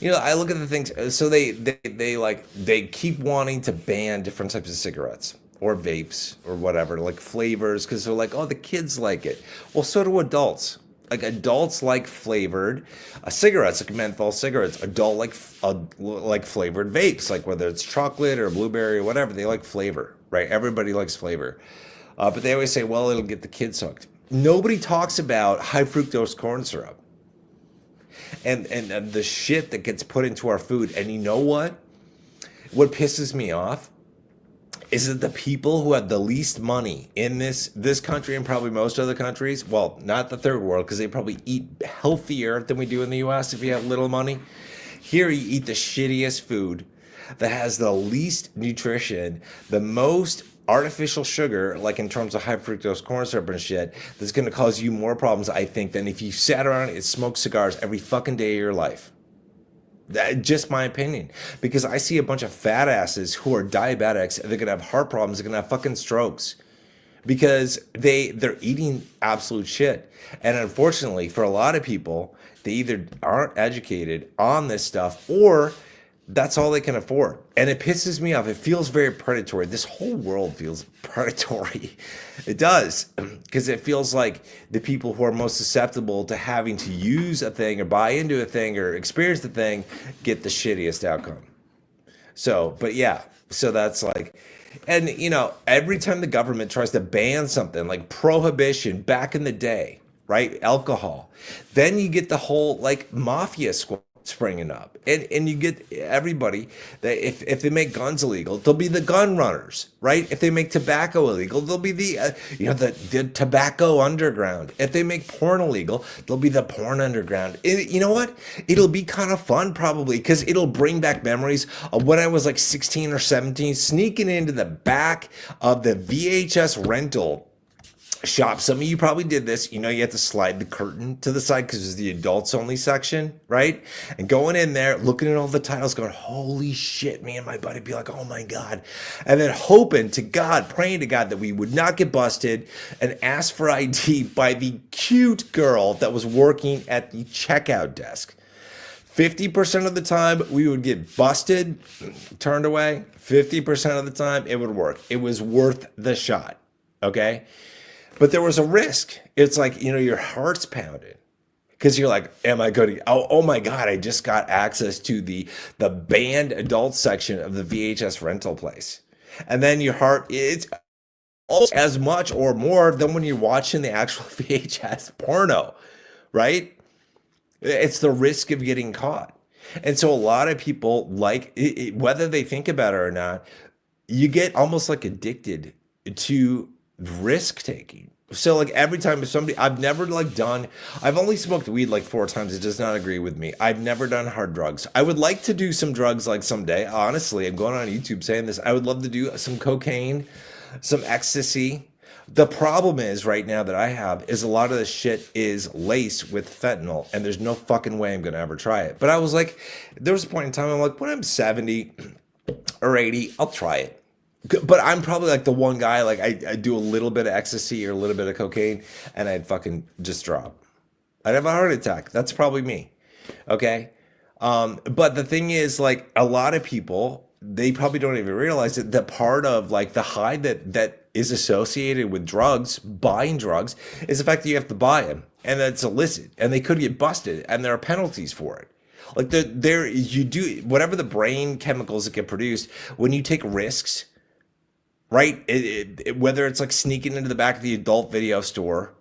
you know, I look at the things. So they keep wanting to ban different types of cigarettes or vapes or whatever, like flavors, because they're like, oh, the kids like it. Well, so do adults. Like, adults like flavored cigarettes, like menthol cigarettes. Adult like flavored vapes, like whether it's chocolate or blueberry or whatever. They like flavor. right? Everybody likes flavor. But they always say, well, it'll get the kids hooked. Nobody talks about high fructose corn syrup and the shit that gets put into our food. And you know what? What pisses me off is that the people who have the least money in this country and probably most other countries, well, not the third world, because they probably eat healthier than we do in the US if you have little money. Here you eat the shittiest food that has the least nutrition, the most artificial sugar, like in terms of high fructose corn syrup and shit, that's going to cause you more problems, I think, than if you sat around and smoked cigars every fucking day of your life. Just my opinion, because I see a bunch of fat asses who are diabetics. They're gonna have heart problems. They're gonna have fucking strokes because they're eating absolute shit. And unfortunately, for a lot of people, they either aren't educated on this stuff or that's all they can afford. And it pisses me off. It feels very predatory. This whole world feels predatory. It does. Because it feels like the people who are most susceptible to having to use a thing or buy into a thing or experience the thing get the shittiest outcome. So, but yeah, so that's like, and you know, every time the government tries to ban something like prohibition back in the day, right? Alcohol, then you get the whole like mafia squad springing up, and you get everybody that if they make guns illegal, they'll be the gun runners, right? If they make tobacco illegal, they'll be the the tobacco underground. If they make porn illegal, they'll be the porn underground. You know what? It'll be kind of fun probably because it'll bring back memories of when I was like 16 or 17, sneaking into the back of the VHS rental shop. Some of you probably did this. You know, you have to slide the curtain to the side because it's the adults only section, right? And going in there, looking at all the titles, going, holy shit, me and my buddy be like, oh my God. And then hoping to God, praying to God that we would not get busted and asked for ID by the cute girl that was working at the checkout desk. 50% of the time we would get busted, turned away. 50% of the time it would work. It was worth the shot, okay? But there was a risk. It's like, you know, your heart's pounding because you're like, am I going to, oh my God, I just got access to the banned adult section of the VHS rental place. And then your heart, it's almost as much or more than when you're watching the actual VHS porno, right? It's the risk of getting caught. And so a lot of people, like, whether they think about it or not, you get almost like addicted to risk taking. So like every time if somebody, I've never like done, I've only smoked weed like 4 times. It does not agree with me. I've never done hard drugs. I would like to do some drugs like someday. Honestly, I'm going on YouTube saying this. I would love to do some cocaine, some ecstasy. The problem is right now that I have is a lot of this shit is laced with fentanyl and there's no fucking way I'm going to ever try it. But I was like, there was a point in time I'm like, when I'm 70 or 80, I'll try it. But I'm probably like the one guy, like I do a little bit of ecstasy or a little bit of cocaine and I'd fucking just drop. I'd have a heart attack. That's probably me. Okay. But the thing is like a lot of people, they probably don't even realize that part of like the high that is associated with drugs, buying drugs, is the fact that you have to buy them and that's illicit and they could get busted and there are penalties for it. Like you do whatever the brain chemicals that get produced when you take risks, right? Whether it's like sneaking into the back of the adult video store,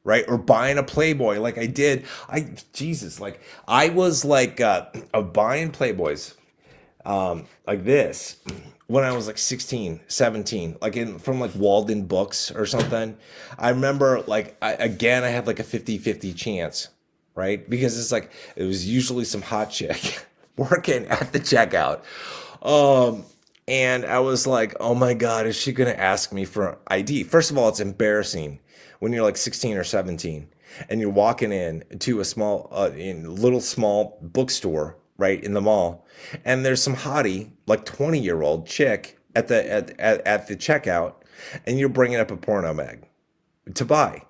right? Or buying a Playboy like I did. I was like buying Playboys like this when I was like 16, 17, like from like Walden Books or something. I remember like, I had like a 50-50 chance, right? Because it's like, it was usually some hot chick working at the checkout. And I was like, oh my God, is she going to ask me for ID? First of all, it's embarrassing when you're like 16 or 17 and you're walking in to a little small bookstore, right, in the mall. And there's some hottie, like 20-year-old chick at the checkout, and you're bringing up a porno mag to buy.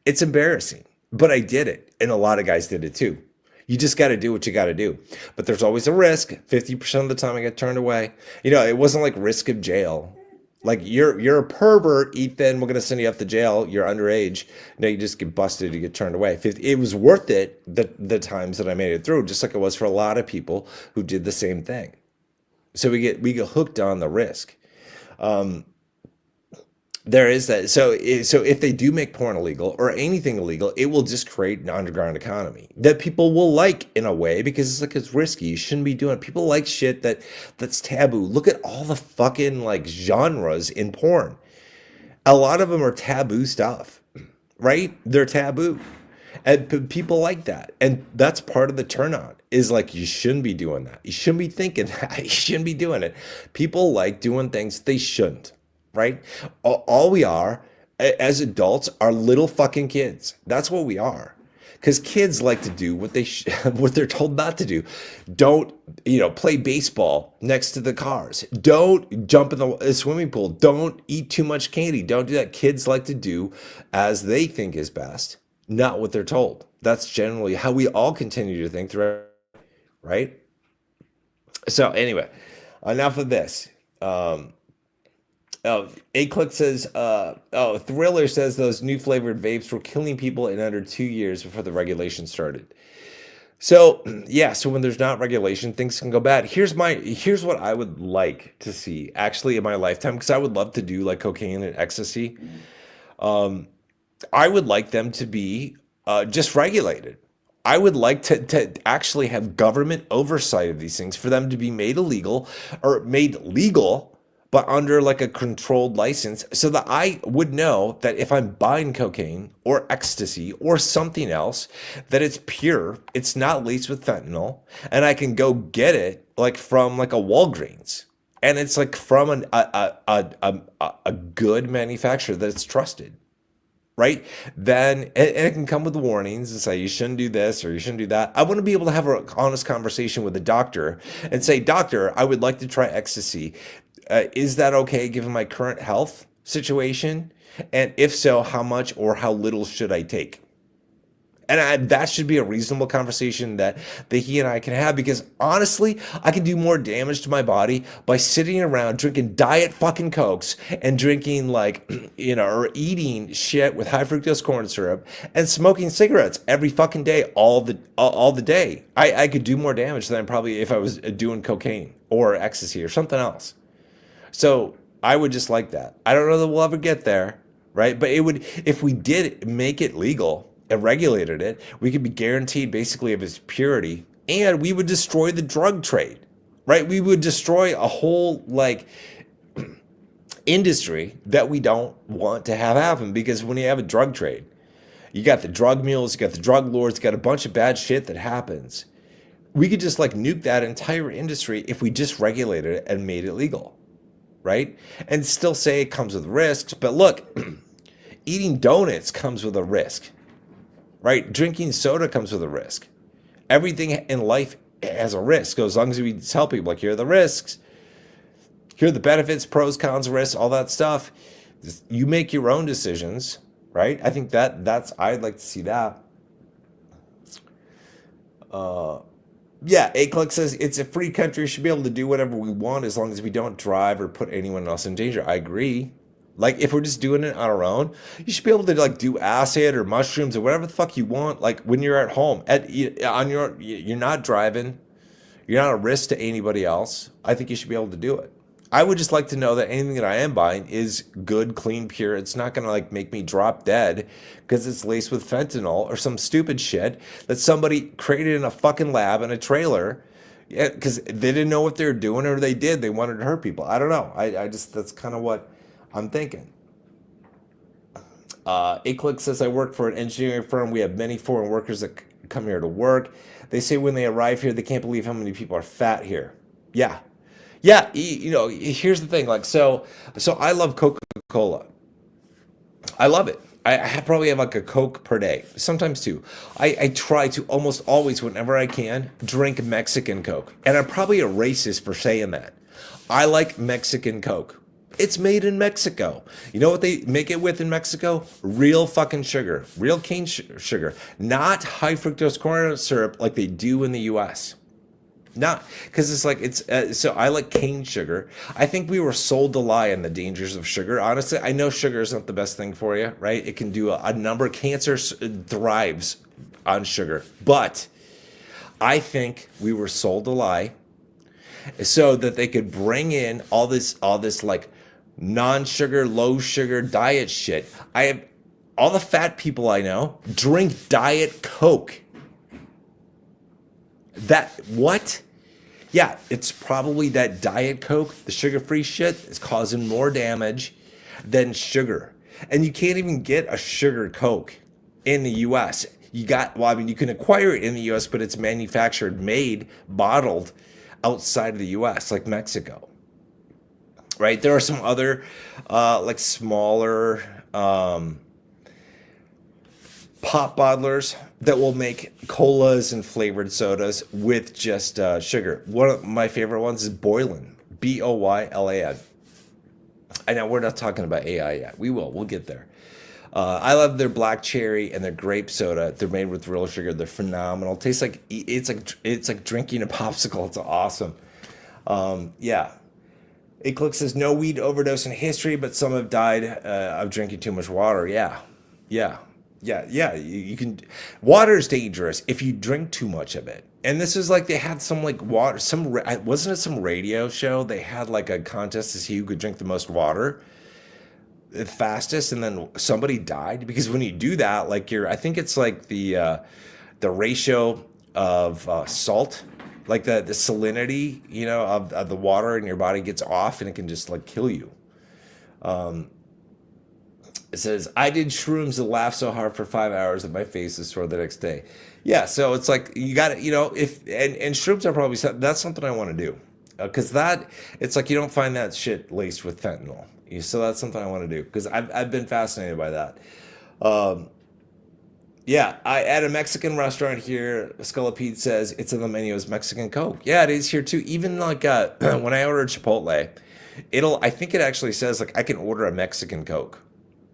It's embarrassing, but I did it. And a lot of guys did it too. You just got to do what you got to do. But there's always a risk. 50% of the time I get turned away. You know, it wasn't like risk of jail. Like you're a pervert, Ethan, we're going to send you up to jail. You're underage. No, you just get busted, you get turned away. It was worth it the times that I made it through, just like it was for a lot of people who did the same thing. So we get hooked on the risk. There is that. So if they do make porn illegal or anything illegal, it will just create an underground economy that people will like in a way because it's like it's risky. You shouldn't be doing it. People like shit that's taboo. Look at all the fucking like genres in porn. A lot of them are taboo stuff, right? They're taboo. And people like that. And that's part of the turn on is like, you shouldn't be doing that. You shouldn't be thinking that. You shouldn't be doing it. People like doing things they shouldn't, right? All we are as adults are little fucking kids. That's what we are. Because kids like to do what what they're told not to do. Don't, play baseball next to the cars. Don't jump in the swimming pool. Don't eat too much candy. Don't do that. Kids like to do as they think is best, not what they're told. That's generally how we all continue to think through, right? So anyway, enough of this. A-Click says, Thriller says those new flavored vapes were killing people in under 2 years before the regulation started. So yeah, so when there's not regulation, things can go bad. Here's what I would like to see actually in my lifetime, because I would love to do like cocaine and ecstasy. I would like them to be just regulated. I would like to actually have government oversight of these things for them to be made illegal or made legal, but under like a controlled license so that I would know that if I'm buying cocaine or ecstasy or something else, that it's pure, it's not laced with fentanyl, and I can go get it like from like a Walgreens. And it's like from a good manufacturer that's trusted. Right? Then, and it can come with warnings and say, you shouldn't do this or you shouldn't do that. I want to be able to have an honest conversation with a doctor and say, doctor, I would like to try ecstasy. Is that okay given my current health situation? And if so, how much or how little should I take? And that should be a reasonable conversation that he and I can have, because honestly, I can do more damage to my body by sitting around drinking diet fucking Cokes and drinking like, or eating shit with high fructose corn syrup and smoking cigarettes every fucking day, all the day. I could do more damage than probably if I was doing cocaine or ecstasy or something else. So I would just like that. I don't know that we'll ever get there, right? But it would, if we did make it legal and regulated it, we could be guaranteed basically of its purity, and we would destroy the drug trade, right? We would destroy a whole like industry that we don't want to have happen, because when you have a drug trade, you got the drug mules, you got the drug lords, you got a bunch of bad shit that happens. We could just like nuke that entire industry if we just regulated it and made it legal, right? And still say it comes with risks, but look, eating donuts comes with a risk. Right? Drinking soda comes with a risk. Everything in life has a risk. As long as we tell people, like, here are the risks, here are the benefits, pros, cons, risks, all that stuff. You make your own decisions, right? I think that's I'd like to see that. Yeah, A-Click says it's a free country. We should be able to do whatever we want as long as we don't drive or put anyone else in danger. I agree. Like, if we're just doing it on our own, you should be able to like do acid or mushrooms or whatever the fuck you want. Like when you're at home, you're not driving, you're not a risk to anybody else. I think you should be able to do it. I would just like to know that anything that I am buying is good, clean, pure. It's not gonna like make me drop dead because it's laced with fentanyl or some stupid shit that somebody created in a fucking lab in a trailer. Yeah, because they didn't know what they were doing, or they did. They wanted to hurt people. I don't know. I just, that's kind of what I'm thinking. A-Click says, I work for an engineering firm. We have many foreign workers that come here to work. They say when they arrive here, they can't believe how many people are fat here. Yeah. Yeah, here's the thing. Like, so I love Coca-Cola. I love it. I probably have like a Coke per day, sometimes two. I try to almost always, whenever I can, drink Mexican Coke. And I'm probably a racist for saying that. I like Mexican Coke. It's made in Mexico. You know what they make it with in Mexico? Real fucking sugar, real cane sugar, not high fructose corn syrup like they do in the US. Not because it's like so I like cane sugar. I think we were sold a lie on the dangers of sugar. Honestly, I know sugar is not the best thing for you, right? It can do a number of cancer thrives on sugar, but I think we were sold a lie so that they could bring in all this like non-sugar, low sugar diet shit. I have all the fat people I know drink Diet Coke. That what? Yeah, it's probably that Diet Coke, the sugar-free shit, is causing more damage than sugar. And you can't even get a sugar Coke in the US. Well, I mean, you can acquire it in the US, but it's manufactured, made, bottled outside of the US, like Mexico. Right? There are some other, like smaller pop bottlers that will make colas and flavored sodas with just sugar. One of my favorite ones is Boylan, Boylan. I know we're not talking about AI yet. We'll get there. I love their black cherry and their grape soda. They're made with real sugar. They're phenomenal. Tastes like it's like drinking a popsicle. It's awesome. Yeah. Eclipse says no weed overdose in history, but some have died of drinking too much water. Yeah. You can. Water is dangerous if you drink too much of it. And this is like they had some like water. Wasn't it some radio show? They had like a contest to see who could drink the most water, the fastest, and then somebody died because when you do that, like I think it's like the ratio of salt, like the salinity, of the water in your body gets off, and it can just like kill you. It says, I did shrooms and laughed so hard for 5 hours that my face is sore the next day. Yeah, so it's like you got to, and shrooms are probably that's something I want to do. Because it's like you don't find that shit laced with fentanyl. So that's something I want to do because I've been fascinated by that. Yeah, I at a Mexican restaurant here, Sculapede says it's in the menu as Mexican Coke. Yeah, it is here too. Even like when I ordered Chipotle, I think it actually says like I can order a Mexican Coke.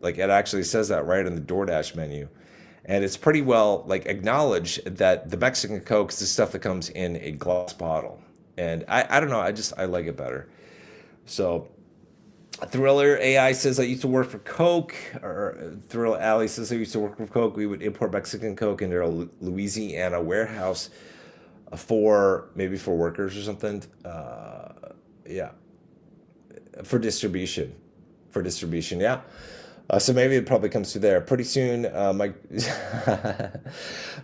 Like it actually says that right in the DoorDash menu. And it's pretty well like acknowledged that the Mexican Coke is the stuff that comes in a glass bottle. And I don't know, I like it better. So Thriller AI says I used to work for Coke, or Thriller Alley says I used to work for Coke. We would import Mexican Coke into a Louisiana warehouse for workers or something. Yeah, for distribution. Yeah. So maybe it probably comes through there. Pretty soon, Mike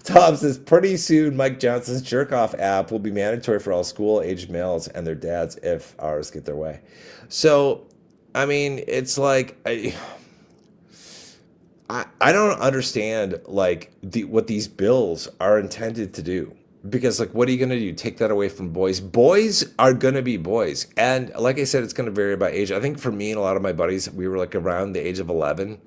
Tom says, pretty soon Mike Johnson's jerk-off app will be mandatory for all school-aged males and their dads if ours get their way. So, I mean, it's like, I don't understand, like, what these bills are intended to do. Because, like, what are you going to do? Take that away from boys? Boys are going to be boys. And like I said, it's going to vary by age. I think for me and a lot of my buddies, we were, like, around the age of 11,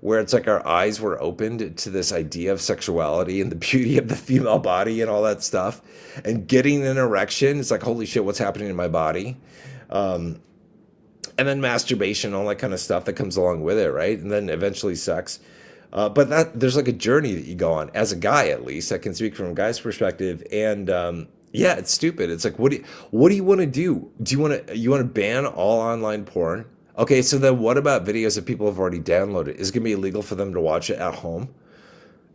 where it's like our eyes were opened to this idea of sexuality and the beauty of the female body and all that stuff. And getting an erection, it's like, holy shit, what's happening in my body? And then masturbation, all that kind of stuff that comes along with it, right? And then eventually sex. But there's like a journey that you go on as a guy, at least. I can speak from a guy's perspective. And yeah, it's stupid. It's like, what do you want to do? Do you want to ban all online porn? Okay, so then what about videos that people have already downloaded? Is it going to be illegal for them to watch it at home?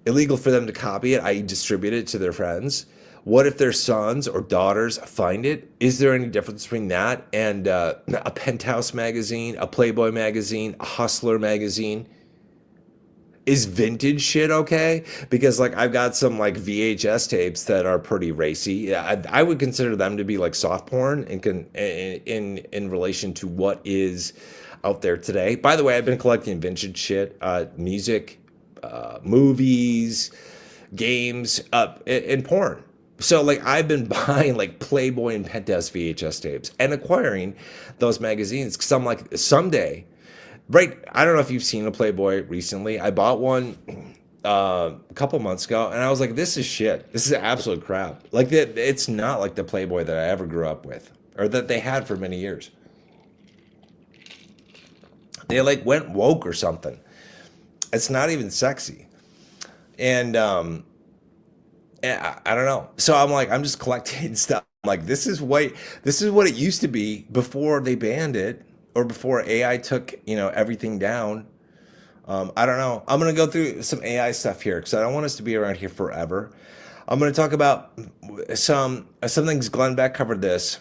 Illegal for them to copy it, i.e. distribute it to their friends? What if their sons or daughters find it? Is there any difference between that and a Penthouse magazine, a Playboy magazine, a Hustler magazine? Is vintage shit okay? Because like I've got some like VHS tapes that are pretty racy. I would consider them to be like soft porn in relation to what is out there today. By the way, I've been collecting vintage shit, music, movies, games, and porn. So like I've been buying like Playboy and Penthouse VHS tapes and acquiring those magazines because I'm like someday. Right, I don't know if you've seen a Playboy recently. I bought one a couple months ago, and I was like, "This is shit. This is absolute crap." Like it's not like the Playboy that I ever grew up with, or that they had for many years. They like went woke or something. It's not even sexy, and I don't know. So I'm like, I'm just collecting stuff. I'm like, this is what it used to be before they banned it. Or before AI took, everything down. I don't know. I'm going to go through some AI stuff here because I don't want us to be around here forever. I'm going to talk about some things. Glenn Beck covered this.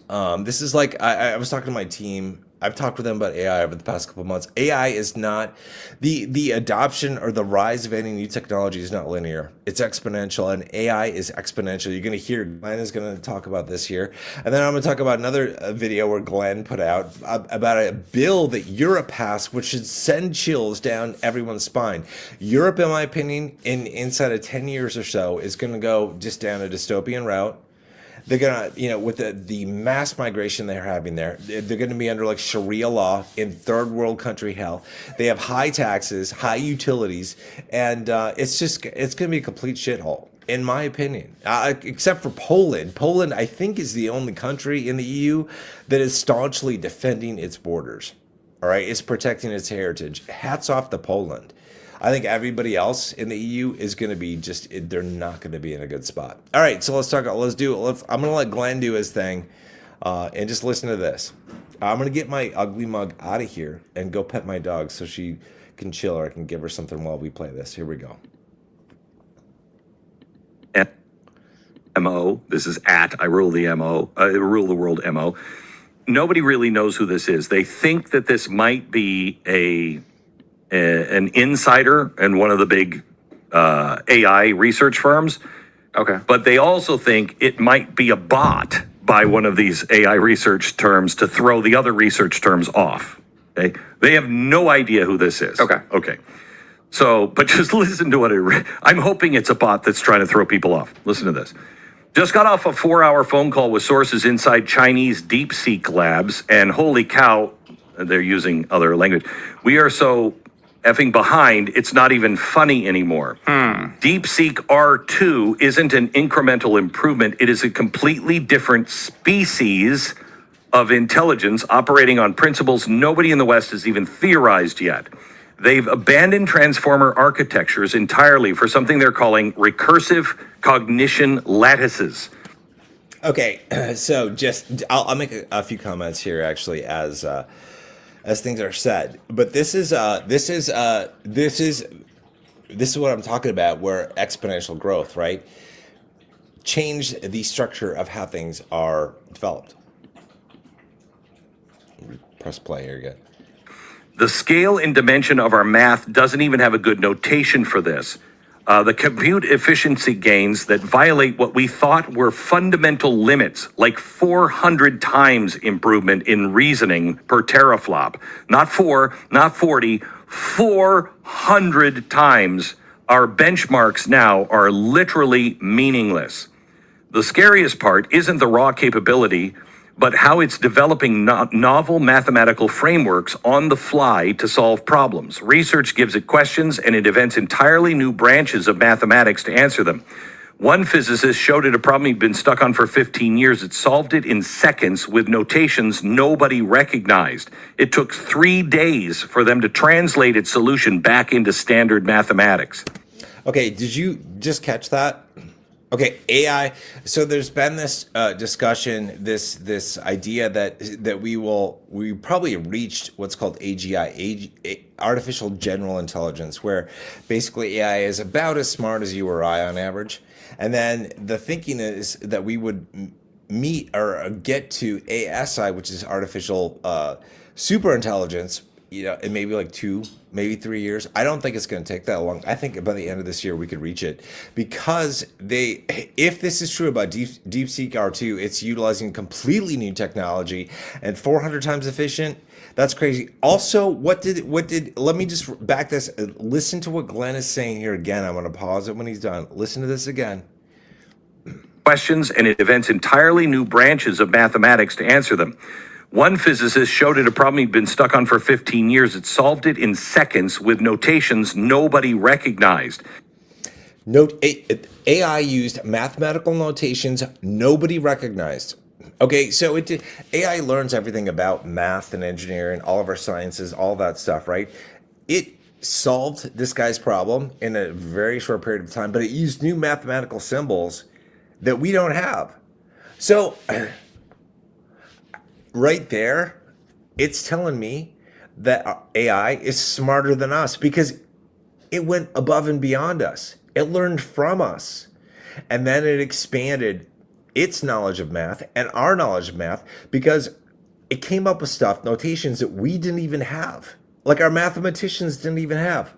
This is like, I was talking to my team I've talked with them about AI over the past couple of months. AI is not the adoption or the rise of any new technology is not linear. It's exponential, and AI is exponential. You're going to hear Glenn is going to talk about this here, and then I'm going to talk about another video where Glenn put out about a bill that Europe passed, which should send chills down everyone's spine. Europe, in my opinion, inside of 10 years or so, is going to go just down a dystopian route. They're gonna, with the mass migration they're having there, they're gonna be under like Sharia law in third world country hell. They have high taxes, high utilities, and it's gonna be a complete shithole, in my opinion. Except for Poland. Poland, I think, is the only country in the EU that is staunchly defending its borders. All right, it's protecting its heritage. Hats off to Poland. I think everybody else in the EU is going to be they're not going to be in a good spot. All right, so I'm going to let Glenn do his thing and just listen to this. I'm going to get my ugly mug out of here and go pet my dog so she can chill, or I can give her something while we play this. Here we go. MO. This is I rule the MO. Rule the world MO. Nobody really knows who this is. They think that this might be an insider in one of the big AI research firms. Okay. But they also think it might be a bot by one of these AI research terms to throw the other research terms off. Okay. They have no idea who this is. Okay. Okay. So, but just listen to what I'm hoping it's a bot that's trying to throw people off. Listen to this. Just got off a 4-hour phone call with sources inside Chinese DeepSeek labs, and holy cow, they're using other language. We are so effing behind, it's not even funny anymore. DeepSeek R2 isn't an incremental improvement. It is a completely different species of intelligence operating on principles nobody in the West has even theorized yet. They've abandoned transformer architectures entirely for something they're calling recursive cognition lattices. Okay, so I'll make a few comments here actually as things are said, but this is what I'm talking about, where exponential growth, right, change the structure of how things are developed. Press play here again. The scale and dimension of our math doesn't even have a good notation for this. The compute efficiency gains that violate what we thought were fundamental limits, like 400 times improvement in reasoning per teraflop. Not 4, not 40, 400 times. Our benchmarks now are literally meaningless. The scariest part isn't the raw capability, but how it's developing novel mathematical frameworks on the fly to solve problems. Research gives it questions, and it invents entirely new branches of mathematics to answer them. One physicist showed it a problem he'd been stuck on for 15 years. It solved it in seconds with notations nobody recognized. It took 3 days for them to translate its solution back into standard mathematics. Okay, did you just catch that? Okay, AI. So there's been this discussion, this idea that we probably reached what's called AGI, artificial general intelligence, where basically AI is about as smart as you or I on average, and then the thinking is that we would meet or get to ASI, which is artificial super intelligence, in maybe like 2, maybe 3 years. I don't think it's going to take that long. I think by the end of this year we could reach it, because if this is true about DeepSeek R2, it's utilizing completely new technology and 400 times efficient. That's crazy. Also, let me just back this. Listen to what Glenn is saying here again. I'm going to pause it when he's done. Listen to this again. Questions, and it invents entirely new branches of mathematics to answer them. One physicist showed it a problem he'd been stuck on for 15 years. It solved it in seconds with notations nobody recognized. AI used mathematical notations nobody recognized. Okay, so AI learns everything about math and engineering, all of our sciences, all that stuff, right? It solved this guy's problem in a very short period of time, but it used new mathematical symbols that we don't have. So right there, it's telling me that AI is smarter than us, because it went above and beyond us. It learned from us. And then it expanded its knowledge of math and our knowledge of math, because it came up with stuff, notations that we didn't even have. Like our mathematicians didn't even have.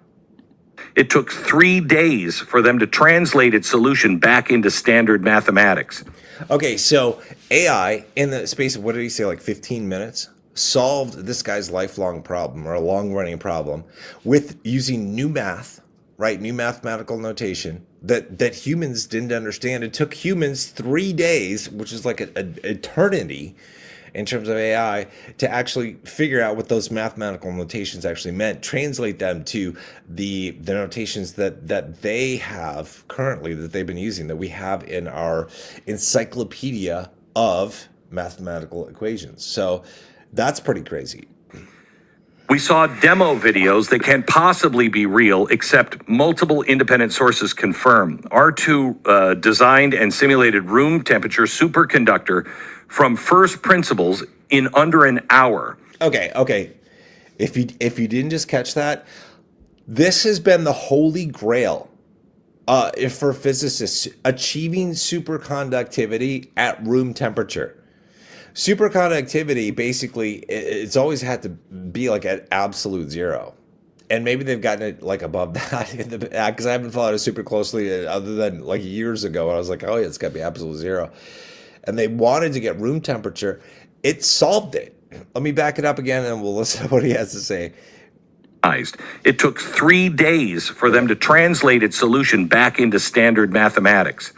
It took 3 days for them to translate its solution back into standard mathematics. Okay, so AI, in the space of, what did he say, like 15 minutes, solved this guy's lifelong problem, or a long-running problem, with using new math, right? New mathematical notation that humans didn't understand. It took humans 3 days, which is like an eternity in terms of AI, to actually figure out what those mathematical notations actually meant, translate them to the notations that they have currently, that they've been using, that we have in our encyclopedia of mathematical equations. So that's pretty crazy. We saw demo videos that can't possibly be real, except multiple independent sources confirm. R2 designed and simulated room temperature superconductor from first principles in under an hour. Okay. If you didn't just catch that, this has been the holy grail for physicists, achieving superconductivity at room temperature. Superconductivity, basically, it's always had to be like at absolute zero. And maybe they've gotten it like above that in the, because I haven't followed it super closely other than like years ago. I was like, oh yeah, it's got to be absolute zero. And they wanted to get room temperature. It solved it. Let me back it up again and we'll listen to what he has to say. It took 3 days for them to translate its solution back into standard mathematics.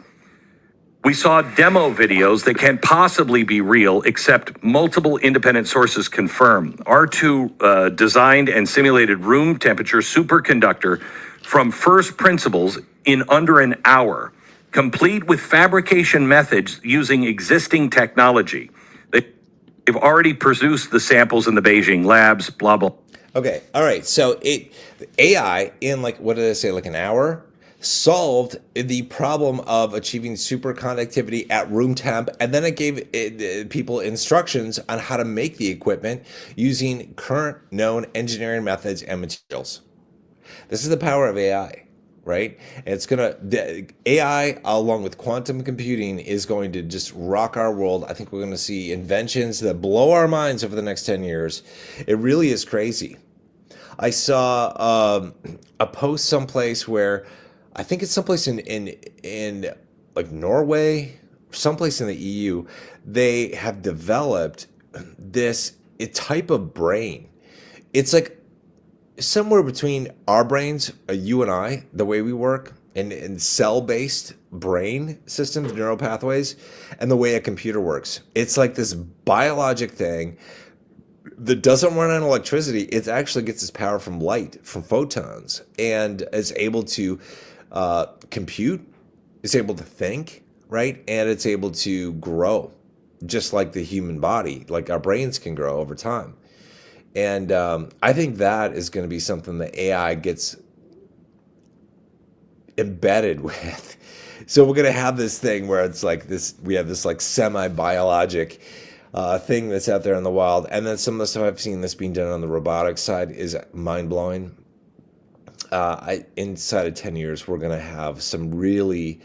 We saw demo videos that can't possibly be real, except multiple independent sources confirm. R2 designed and simulated room temperature superconductor from first principles in under an hour, complete with fabrication methods using existing technology. They've already produced the samples in the Beijing labs, blah, blah. Okay, all right. So AI in, like, what did I say, like an hour, solved the problem of achieving superconductivity at room temp, and then it gave people instructions on how to make the equipment using current known engineering methods and materials. This is the power of AI, right? The AI, along with quantum computing, is going to just rock our world. I think we're going to see inventions that blow our minds over the next 10 years. It really is crazy. I saw a post someplace where, I think it's someplace in like Norway, someplace in the EU, they have developed this type of brain. It's like somewhere between our brains, you and I, the way we work, and cell-based brain systems, neural pathways, and the way a computer works. It's like this biologic thing that doesn't run on electricity. It actually gets its power from light, from photons, and is able to compute, it's able to think, right? And it's able to grow, just like the human body, like our brains can grow over time. And I think that is going to be something that AI gets embedded with. So we're going to have this thing where it's like this, we have this like semi-biologic thing that's out there in the wild. And then some of the stuff I've seen that's being done on the robotics side is mind-blowing. Inside of 10 years, we're going to have some really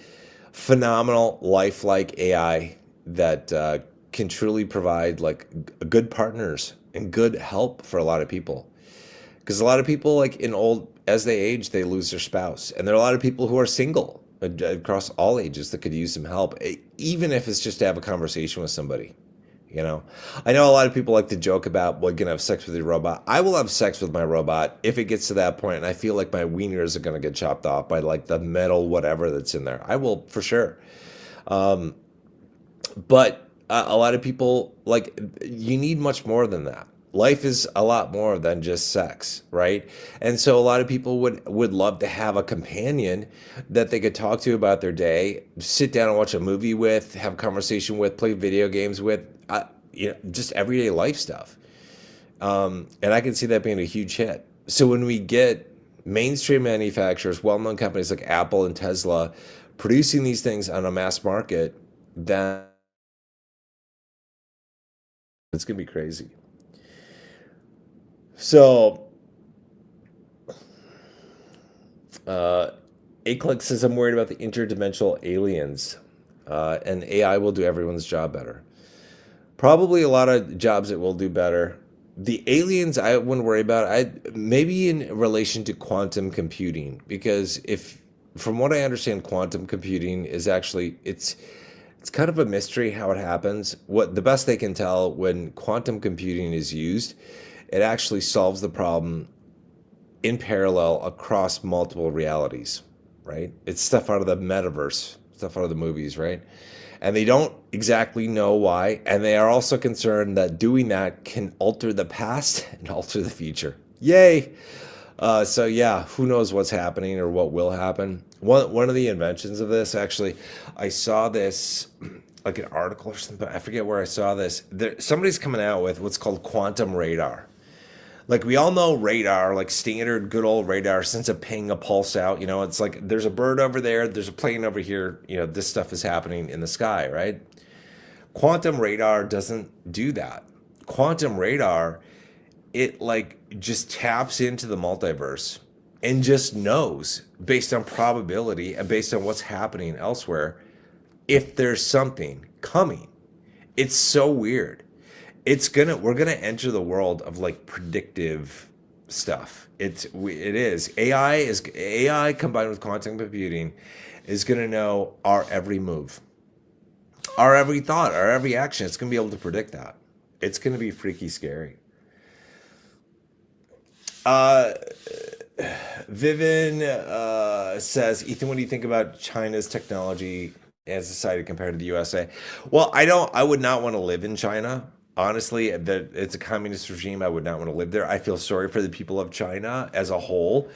phenomenal lifelike AI that can truly provide like good partners and good help for a lot of people. Because a lot of people, like as they age, they lose their spouse. And there are a lot of people who are single across all ages that could use some help, even if it's just to have a conversation with somebody. You know, I know a lot of people like to joke about, well, gonna have sex with your robot. I will have sex with my robot if it gets to that point and I feel like my wieners are gonna get chopped off by like the metal whatever that's in there. I will, for sure. But a lot of people, like, you need much more than that. Life is a lot more than just sex, right? And so a lot of people would love to have a companion that they could talk to about their day, sit down and watch a movie with, have a conversation with, play video games with, just everyday life stuff. And I can see that being a huge hit. So when we get mainstream manufacturers, well-known companies like Apple and Tesla producing these things on a mass market, then it's going to be crazy. So, A-Click says, I'm worried about the interdimensional aliens, and AI will do everyone's job better. Probably a lot of jobs that will do better. The aliens, I wouldn't worry about. I maybe in relation to quantum computing, because if from what I understand, quantum computing is actually it's kind of a mystery how it happens. What the best they can tell when quantum computing is used, it actually solves the problem in parallel across multiple realities, right? It's stuff out of the metaverse, stuff out of the movies, right? And they don't exactly know why. And they are also concerned that doing that can alter the past and alter the future. Yay! So yeah, who knows what's happening or what will happen. One of the inventions of this, actually, I saw this like an article or something. I forget where I saw this. Somebody's coming out with what's called quantum radar. Like we all know radar, like standard good old radar, sends a ping, a pulse out. It's like there's a bird over there, there's a plane over here. This stuff is happening in the sky, right? Quantum radar doesn't do that. Quantum radar, it like just taps into the multiverse and just knows based on probability and based on what's happening elsewhere if there's something coming. It's so weird. We're gonna enter the world of like predictive stuff. It is AI combined with quantum computing is gonna know our every move, our every thought, our every action. It's gonna be able to predict that. It's gonna be freaky scary. Uh, Vivin says, Ethan, what do you think about China's technology and society compared to the USA? Well, I would not want to live in China. Honestly, it's a communist regime. I would not want to live there. I feel sorry for the people of China as a whole.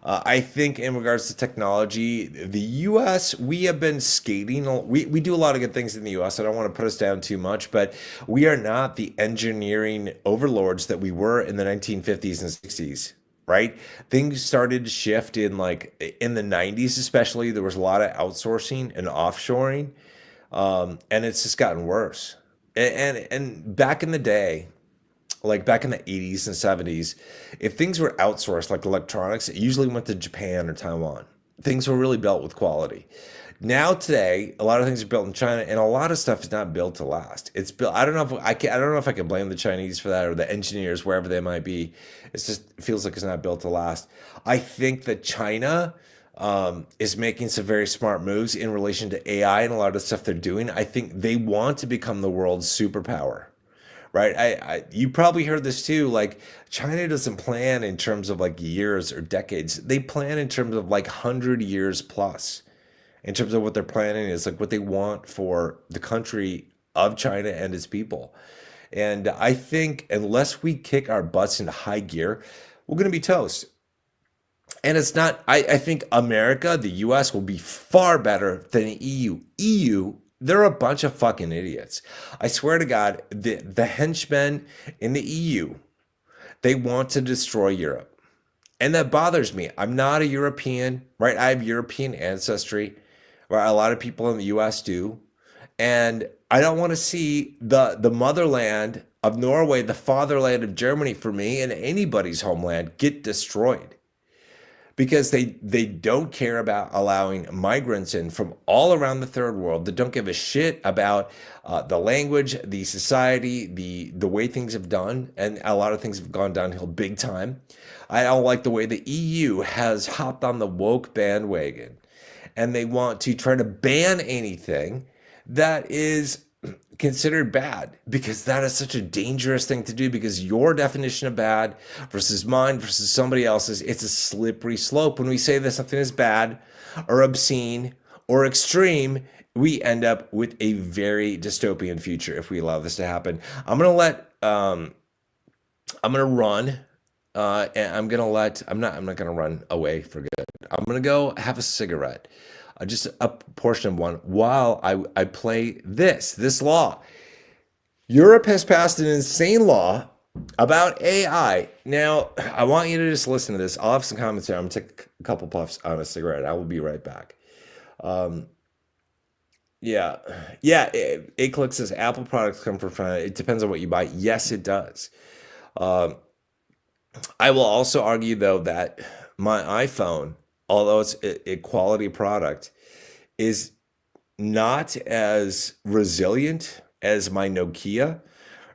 I think in regards to technology, the US, we have been skating. We do a lot of good things in the US. I don't want to put us down too much, but we are not the engineering overlords that we were in the 1950s and 60s, right? Things started to shift in the 90s, especially. There was a lot of outsourcing and offshoring, and it's just gotten worse. And back in the day, like back in the 80s and 70s, if things were outsourced like electronics, it usually went to Japan or Taiwan. Things were really built with quality. Now today, a lot of things are built in China, and a lot of stuff is not built to last. It's built. I don't know if I don't know if I can blame the Chinese for that or the engineers wherever they might be. It feels like it's not built to last. I think that China is making some very smart moves in relation to AI and a lot of the stuff they're doing. I think they want to become the world's superpower, right? You probably heard this too. Like China doesn't plan in terms of like years or decades. They plan in terms of like 100 years plus. In terms of what they're planning is like what they want for the country of China and its people. And I think unless we kick our butts into high gear, we're going to be toast. And it's not, I think America, the US, will be far better than the EU. EU, they're a bunch of fucking idiots. I swear to God, the henchmen in the EU, they want to destroy Europe. And that bothers me. I'm not a European, right? I have European ancestry, where a lot of people in the US do. And I don't want to see the motherland of Norway, the fatherland of Germany for me, and anybody's homeland get destroyed. Because they don't care about allowing migrants in from all around the third world that don't give a shit about the language, the society, the way things have done, and a lot of things have gone downhill big time. I don't like the way the EU has hopped on the woke bandwagon, and they want to try to ban anything that is considered bad, because that is such a dangerous thing to do, because your definition of bad versus mine versus somebody else's, it's a slippery slope. When we say that something is bad or obscene or extreme, we end up with a very dystopian future if we allow this to happen. I'm gonna run, and I'm not gonna run away for good. I'm gonna go have a cigarette, just a portion of one, while I play this law. Europe has passed an insane law about AI. Now, I want you to just listen to this. I'll have some commentary. I'm gonna take a couple puffs on a cigarette. I will be right back. Yeah, yeah. Aclick says Apple products come from China. It depends on what you buy. Yes, it does. Um, I will also argue though that my iPhone, although it's a quality product, is not as resilient as my Nokia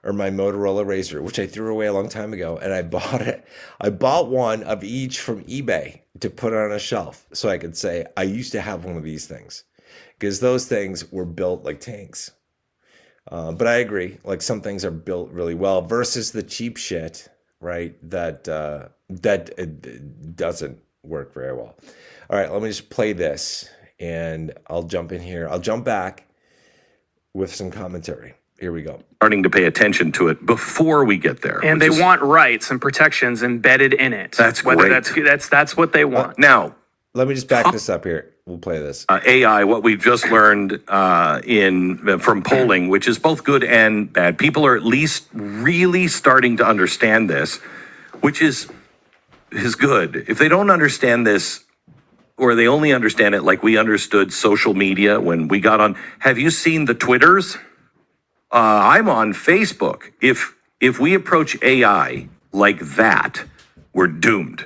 or my Motorola Razr, which I threw away a long time ago, and I bought it. I bought one of each from eBay to put on a shelf so I could say, I used to have one of these things, because those things were built like tanks. But I agree, like some things are built really well versus the cheap shit, right? That doesn't work very well. All right, let me just play this and I'll jump in here. I'll jump back with some commentary. Here we go. Starting to pay attention to it before we get there. And they want rights and protections embedded in it. That's Whether great. That's what they want. Now, Let me just back this up here. We'll play this. AI, what we've just learned from polling, which is both good and bad. People are at least really starting to understand this, which is good. If they don't understand this, or they only understand it like we understood social media when we got on. Have you seen the Twitters? I'm on Facebook. If we approach AI like that, we're doomed,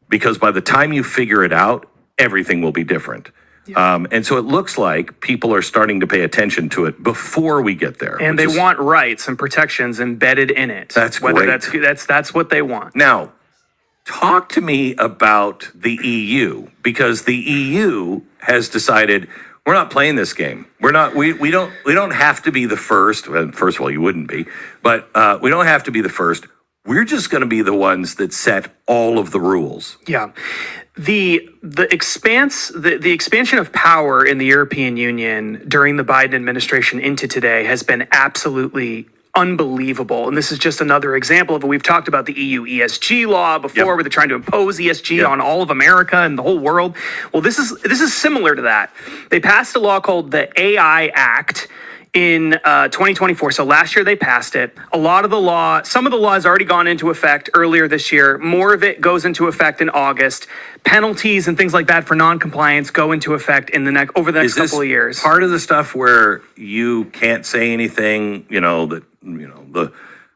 because by the time you figure it out, everything will be different. And so it looks like people are starting to pay attention to it before we get there. And they want rights and protections embedded in it. That's Whether great. That's what they want. Now, talk to me about the EU, because the EU has decided we're not playing this game. We don't have to be the first. Well, first of all, you wouldn't be, but we don't have to be the first. We're just going to be the ones that set all of the rules. Yeah. The expansion of power in the European Union during the Biden administration into today has been absolutely unbelievable. And this is just another example of it. We've talked about the EU ESG law before, where they're trying to impose ESG on all of America and the whole world. Well, this is similar to that. They passed a law called the AI Act in 2024. So last year they passed it. Some of the law has already gone into effect earlier this year. More of it goes into effect in August. Penalties and things like that for non-compliance go into effect over the next couple of years. Part of the stuff where you can't say anything, the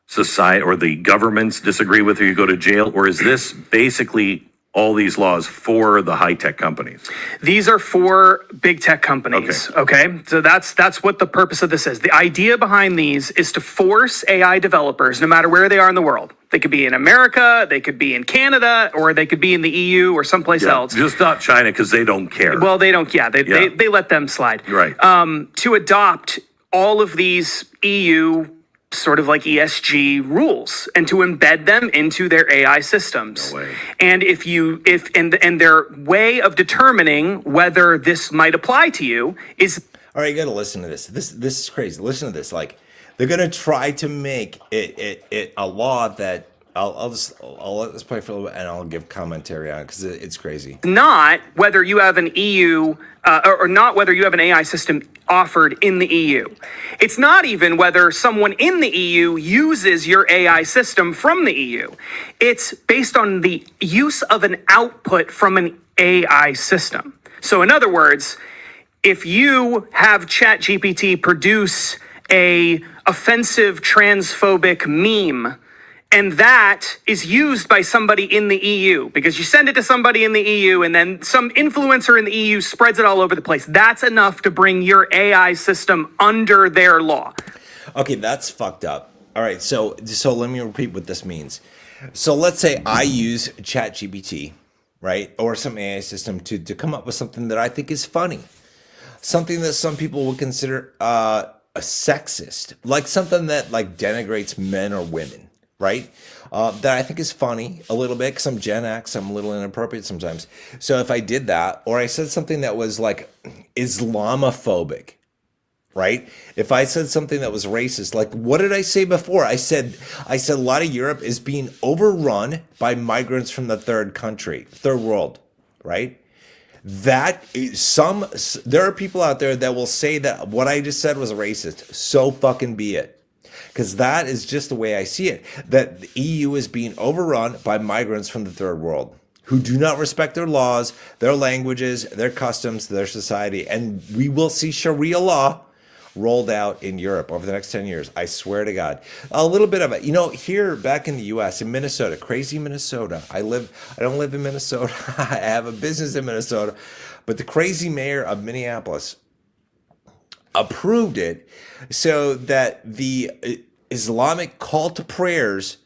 society or the governments disagree with, or you go to jail, or is this basically all these laws for the high-tech companies? These are for big tech companies, okay? So that's what the purpose of this is. The idea behind these is to force AI developers, no matter where they are in the world. They could be in America, they could be in Canada, or they could be in the EU or someplace else. Just not China, because they don't care. Well, they don't, they let them slide. Right. To adopt all of these EU sort of like ESG rules and to embed them into their AI systems. No way. And and their way of determining whether this might apply to you is. All right, you got to listen to this. This is crazy. Listen to this. Like, they're going to try to make it a law that I'll let this play for a little bit and I'll give commentary on it, because it's crazy. Not whether you have an EU or not whether you have an AI system offered in the EU. It's not even whether someone in the EU uses your AI system from the EU. It's based on the use of an output from an AI system. So in other words, if you have ChatGPT produce a offensive transphobic meme, and that is used by somebody in the EU, because you send it to somebody in the EU and then some influencer in the EU spreads it all over the place. That's enough to bring your AI system under their law. Okay, that's fucked up. All right, so let me repeat what this means. So let's say I use ChatGPT, right, or some AI system to come up with something that I think is funny, something that some people would consider a sexist, like something that like denigrates men or women. Right? That I think is funny a little bit, because I'm Gen X, I'm a little inappropriate sometimes. So if I did that, or I said something that was like Islamophobic, right? If I said something that was racist, like what did I say before? I said a lot of Europe is being overrun by migrants from the third world, right? There are people out there that will say that what I just said was racist. So fucking be it. Because that is just the way I see it, that the EU is being overrun by migrants from the third world who do not respect their laws, their languages, their customs, their society. And we will see Sharia law rolled out in Europe over the next 10 years. I swear to God. A little bit of it. Here back in the U.S., in Minnesota, crazy Minnesota. I don't live in Minnesota. I have a business in Minnesota. But the crazy mayor of Minneapolis approved it so that the Islamic call to prayers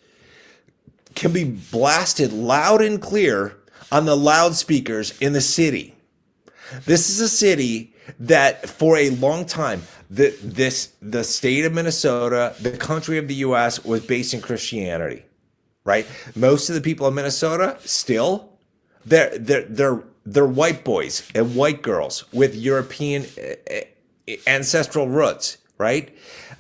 can be blasted loud and clear on the loudspeakers in the city. This is a city that for a long time, the state of Minnesota, the country of the US was based in Christianity, right? Most of the people in Minnesota still they're white boys and white girls with European ancestral roots, right?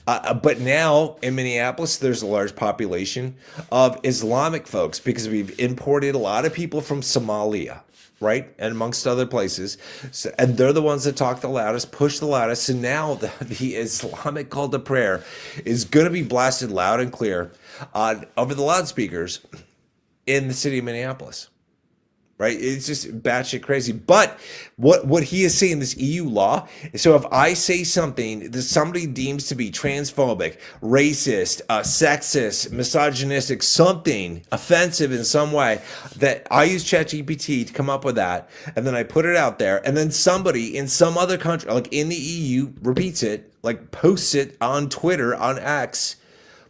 But now in Minneapolis, there's a large population of Islamic folks because we've imported a lot of people from Somalia, right? And amongst other places. So, and they're the ones that talk the loudest, push the loudest. So now the Islamic call to prayer is going to be blasted loud and clear over the loudspeakers in the city of Minneapolis. Right? It's just batshit crazy. But what he is saying, this EU law, so if I say something that somebody deems to be transphobic, racist, sexist, misogynistic, something offensive in some way, that I use ChatGPT to come up with that, and then I put it out there, and then somebody in some other country, like in the EU, repeats it, like posts it on Twitter, on X,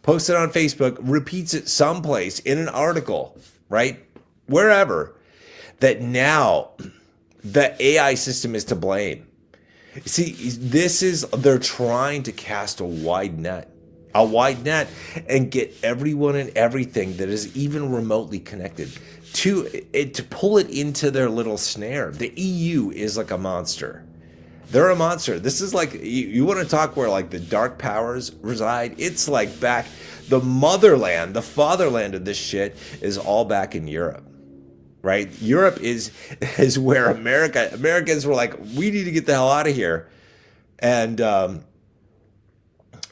posts it on Facebook, repeats it someplace in an article, right? Wherever. That now the AI system is to blame. See, they're trying to cast a wide net and get everyone and everything that is even remotely connected to pull it into their little snare. The EU is like a monster. They're a monster. This is like, you want to talk where like the dark powers reside? It's like back, the motherland, the fatherland of this shit is all back in Europe. Right? Europe is where Americans were like, we need to get the hell out of here. And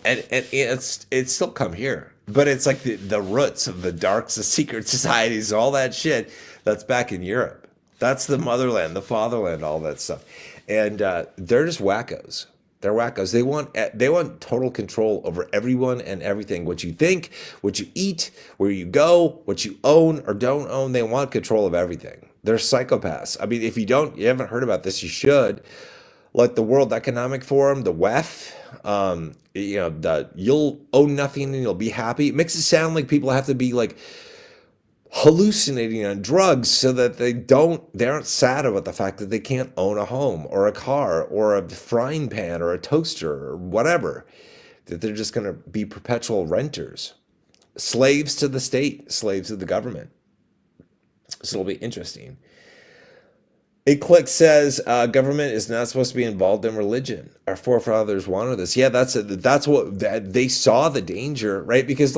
it's still come here. But it's like the roots of the darks, the secret societies, all that shit that's back in Europe. That's the motherland, the fatherland, all that stuff. And they're just wackos. They're wackos. They want total control over everyone and everything. What you think, what you eat, where you go, what you own or don't own. They want control of everything. They're psychopaths. I mean, if you haven't heard about this, you should. Like the World Economic Forum, the WEF, you'll own nothing and you'll be happy. It makes it sound like people have to be like hallucinating on drugs so that they aren't sad about the fact that they can't own a home or a car or a frying pan or a toaster or whatever, that they're just going to be perpetual renters, slaves to the state, slaves to the government. So it'll be interesting. A click says government is not supposed to be involved in religion. Our forefathers wanted this. Yeah, that's what they saw the danger, right? Because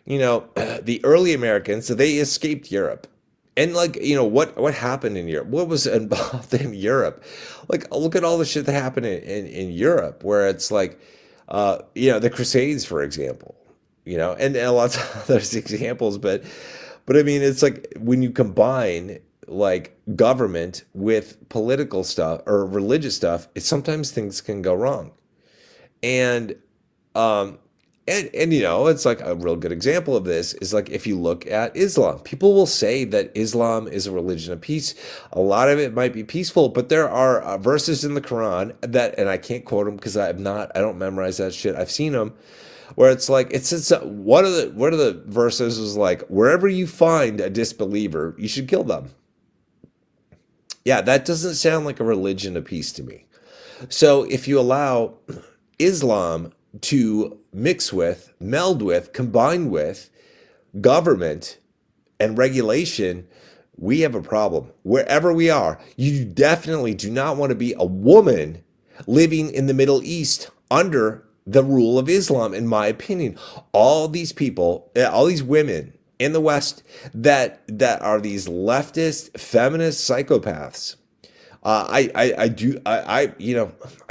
the early Americans, so they escaped Europe. And what happened in Europe? What was involved in Europe? Like, look at all the shit that happened in Europe, where it's like, the Crusades, for example, and lots of other examples. But I mean, it's like when you combine like government with political stuff or religious stuff, sometimes things can go wrong. And it's like a real good example of this is like if you look at Islam, people will say that Islam is a religion of peace. A lot of it might be peaceful, but there are verses in the Quran that, and I can't quote them because I don't memorize that shit. I've seen them where it's like, one of the verses is like, wherever you find a disbeliever, you should kill them. Yeah, that doesn't sound like a religion of peace to me. So if you allow Islam to meld with, combine with government and regulation, we have a problem. Wherever we are, you definitely do not want to be a woman living in the Middle East under the rule of Islam, in my opinion. All these people, all these women in the West that are these leftist, feminist psychopaths, I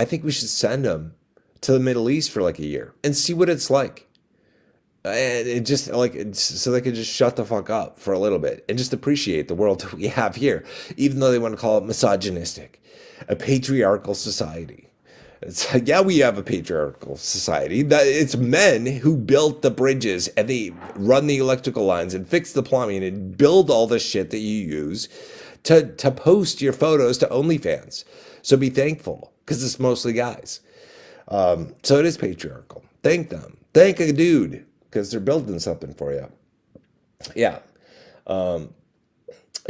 think we should send them to the Middle East for like a year and see what it's like. And it just so they can just shut the fuck up for a little bit and just appreciate the world that we have here, even though they want to call it misogynistic, a patriarchal society. It's like, yeah, we have a patriarchal society. That it's men who built the bridges and they run the electrical lines and fix the plumbing and build all the shit that you use to post your photos to OnlyFans. So be thankful, because it's mostly guys. So it is patriarchal. Thank them. Thank a dude because they're building something for you. Yeah.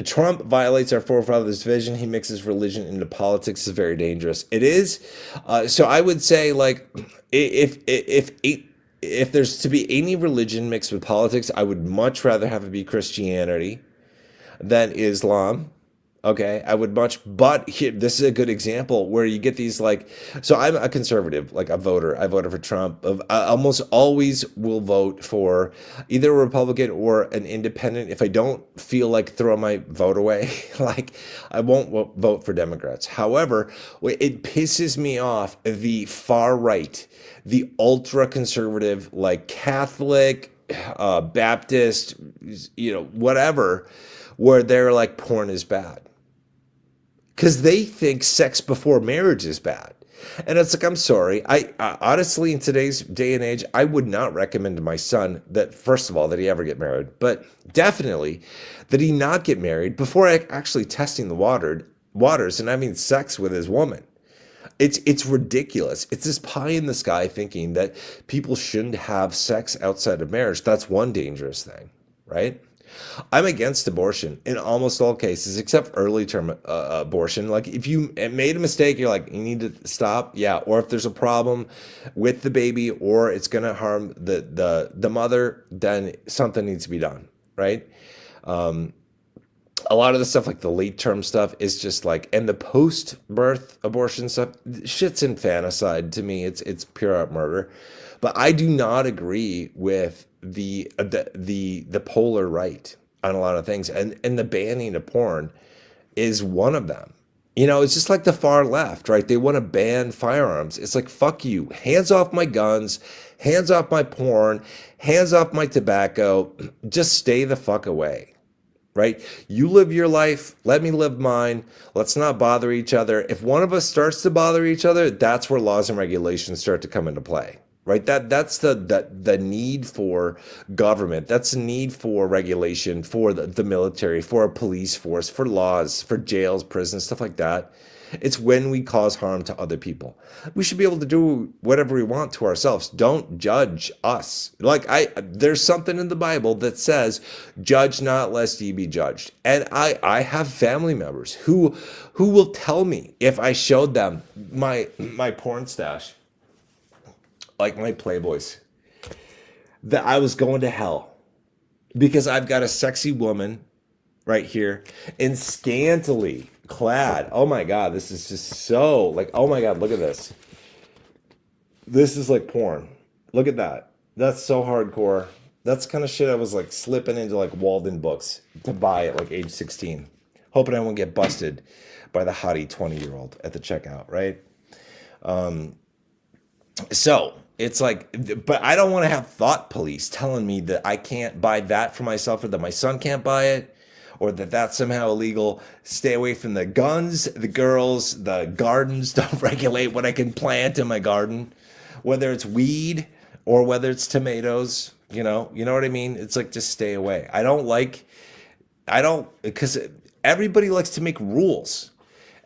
Trump violates our forefathers' vision. He mixes religion into politics. Is very dangerous. It is. So I would say, like, if there's to be any religion mixed with politics, I would much rather have it be Christianity than Islam. Okay, I would much, but here, this is a good example where you get these like, so I'm a conservative, like a voter. I voted for Trump. I almost always will vote for either a Republican or an independent. If I don't feel like throwing my vote away, like I won't vote for Democrats. However, it pisses me off the far right, the ultra conservative, like Catholic, Baptist, whatever, where they're like porn is bad. Because they think sex before marriage is bad. And it's like, I'm sorry. I honestly, in today's day and age, I would not recommend to my son that, first of all, that he ever get married, but definitely that he not get married before actually testing the waters and having sex with his woman. It's ridiculous. It's this pie in the sky thinking that people shouldn't have sex outside of marriage. That's one dangerous thing, right? I'm against abortion in almost all cases, except early term abortion. Like if you made a mistake, you're like, you need to stop. Yeah. Or if there's a problem with the baby or it's going to harm the mother, then something needs to be done. Right. A lot of the stuff like the late term stuff is just like, and the post birth abortion stuff, shit's infanticide to me. It's pure out murder. But I do not agree with the polar right on a lot of things, and the banning of porn is one of them. It's just like the far left, right? They want to ban firearms. It's like, fuck you, hands off my guns, hands off my porn, hands off my tobacco. Just stay the fuck away, right? You live your life, let me live mine. Let's not bother each other. If one of us starts to bother each other, that's where laws and regulations start to come into play. Right, that's the need for government. That's the need for regulation, for the military, for a police force, for laws, for jails, prisons, stuff like that. It's when we cause harm to other people. We should be able to do whatever we want to ourselves. Don't judge us. Like there's something in the Bible that says, "Judge not, lest ye be judged." And I have family members who will tell me if I showed them my porn stash, like my Playboys, that I was going to hell because I've got a sexy woman right here and scantily clad. Oh my God, this is just so like, oh my God, look at this. This is like porn. Look at that. That's so hardcore. That's kind of shit I was like slipping into like Walden books to buy at like age 16. Hoping I won't get busted by the hottie 20-year-old at the checkout, right? So it's like, but I don't want to have thought police telling me that I can't buy that for myself or that my son can't buy it or that that's somehow illegal. Stay away from the guns, the girls, the gardens. Don't regulate what I can plant in my garden, whether it's weed or whether it's tomatoes, you know what I mean? It's like, just stay away. Because everybody likes to make rules.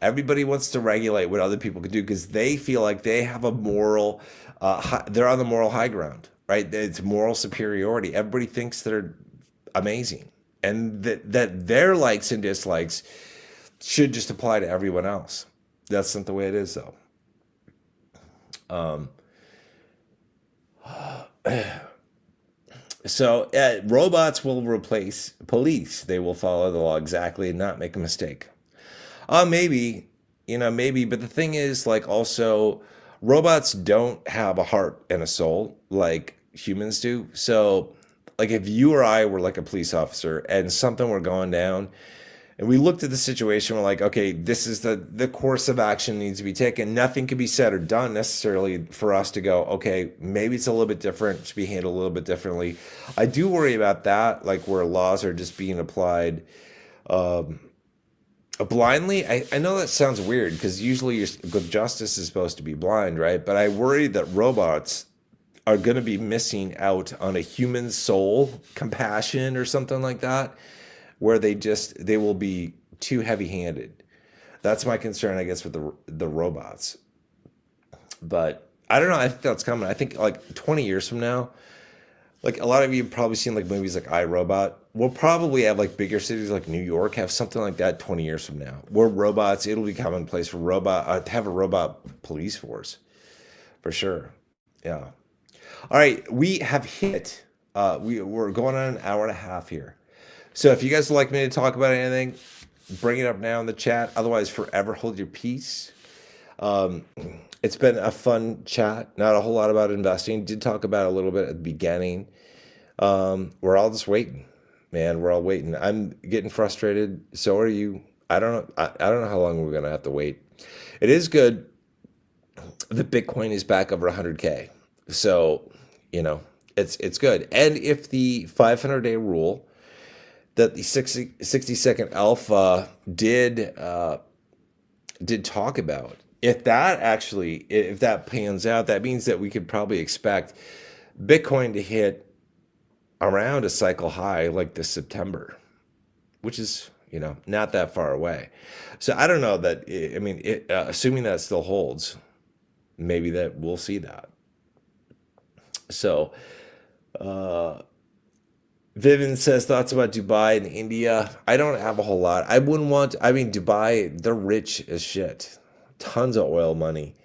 Everybody wants to regulate what other people can do because they feel like they have a moral, they're on the moral high ground, right? It's moral superiority. Everybody thinks they're amazing and that their likes and dislikes should just apply to everyone else. That's not the way it is, though. So robots will replace police. They will follow the law exactly and not make a mistake. Maybe, but the thing is, like, also, robots don't have a heart and a soul like humans do. So, like, if you or I were like a police officer and something were going down and we looked at the situation, we're like, okay, this is the course of action needs to be taken. Nothing can be said or done necessarily for us to go, okay, maybe it's a little bit different, it should be handled a little bit differently. I do worry about that, like where laws are just being applied blindly. I know that sounds weird because usually good justice is supposed to be blind, right? But I worry that robots are going to be missing out on a human soul, compassion or something like that, where they will be too heavy-handed. That's my concern, I guess, with the robots. But I don't know. I think that's coming. I think like 20 years from now, like a lot of you have probably seen like movies like iRobot. We'll probably have like bigger cities like New York have something like that 20 years from now. Where robots, it'll be commonplace for to have a robot police force for sure. Yeah. All right, we have hit. We're going on an hour and a half here. So if you guys would like me to talk about anything, bring it up now in the chat. Otherwise, forever hold your peace. It's been a fun chat. Not a whole lot about investing. Did talk about it a little bit at the beginning. We're all just waiting, man. We're all waiting. I'm getting frustrated. So are you. I don't know. I don't know how long we're gonna have to wait. It is good that Bitcoin is back over 100K. So it's good. And if the 500-day rule that the 60-second alpha did talk about, if that pans out, that means that we could probably expect Bitcoin to hit around a cycle high like this September, which is not that far away. So I don't know that. I mean, assuming that still holds, maybe that we'll see that. So Vivian says thoughts about Dubai and India. I don't have a whole lot. I mean, Dubai, they're rich as shit. Tons of oil money.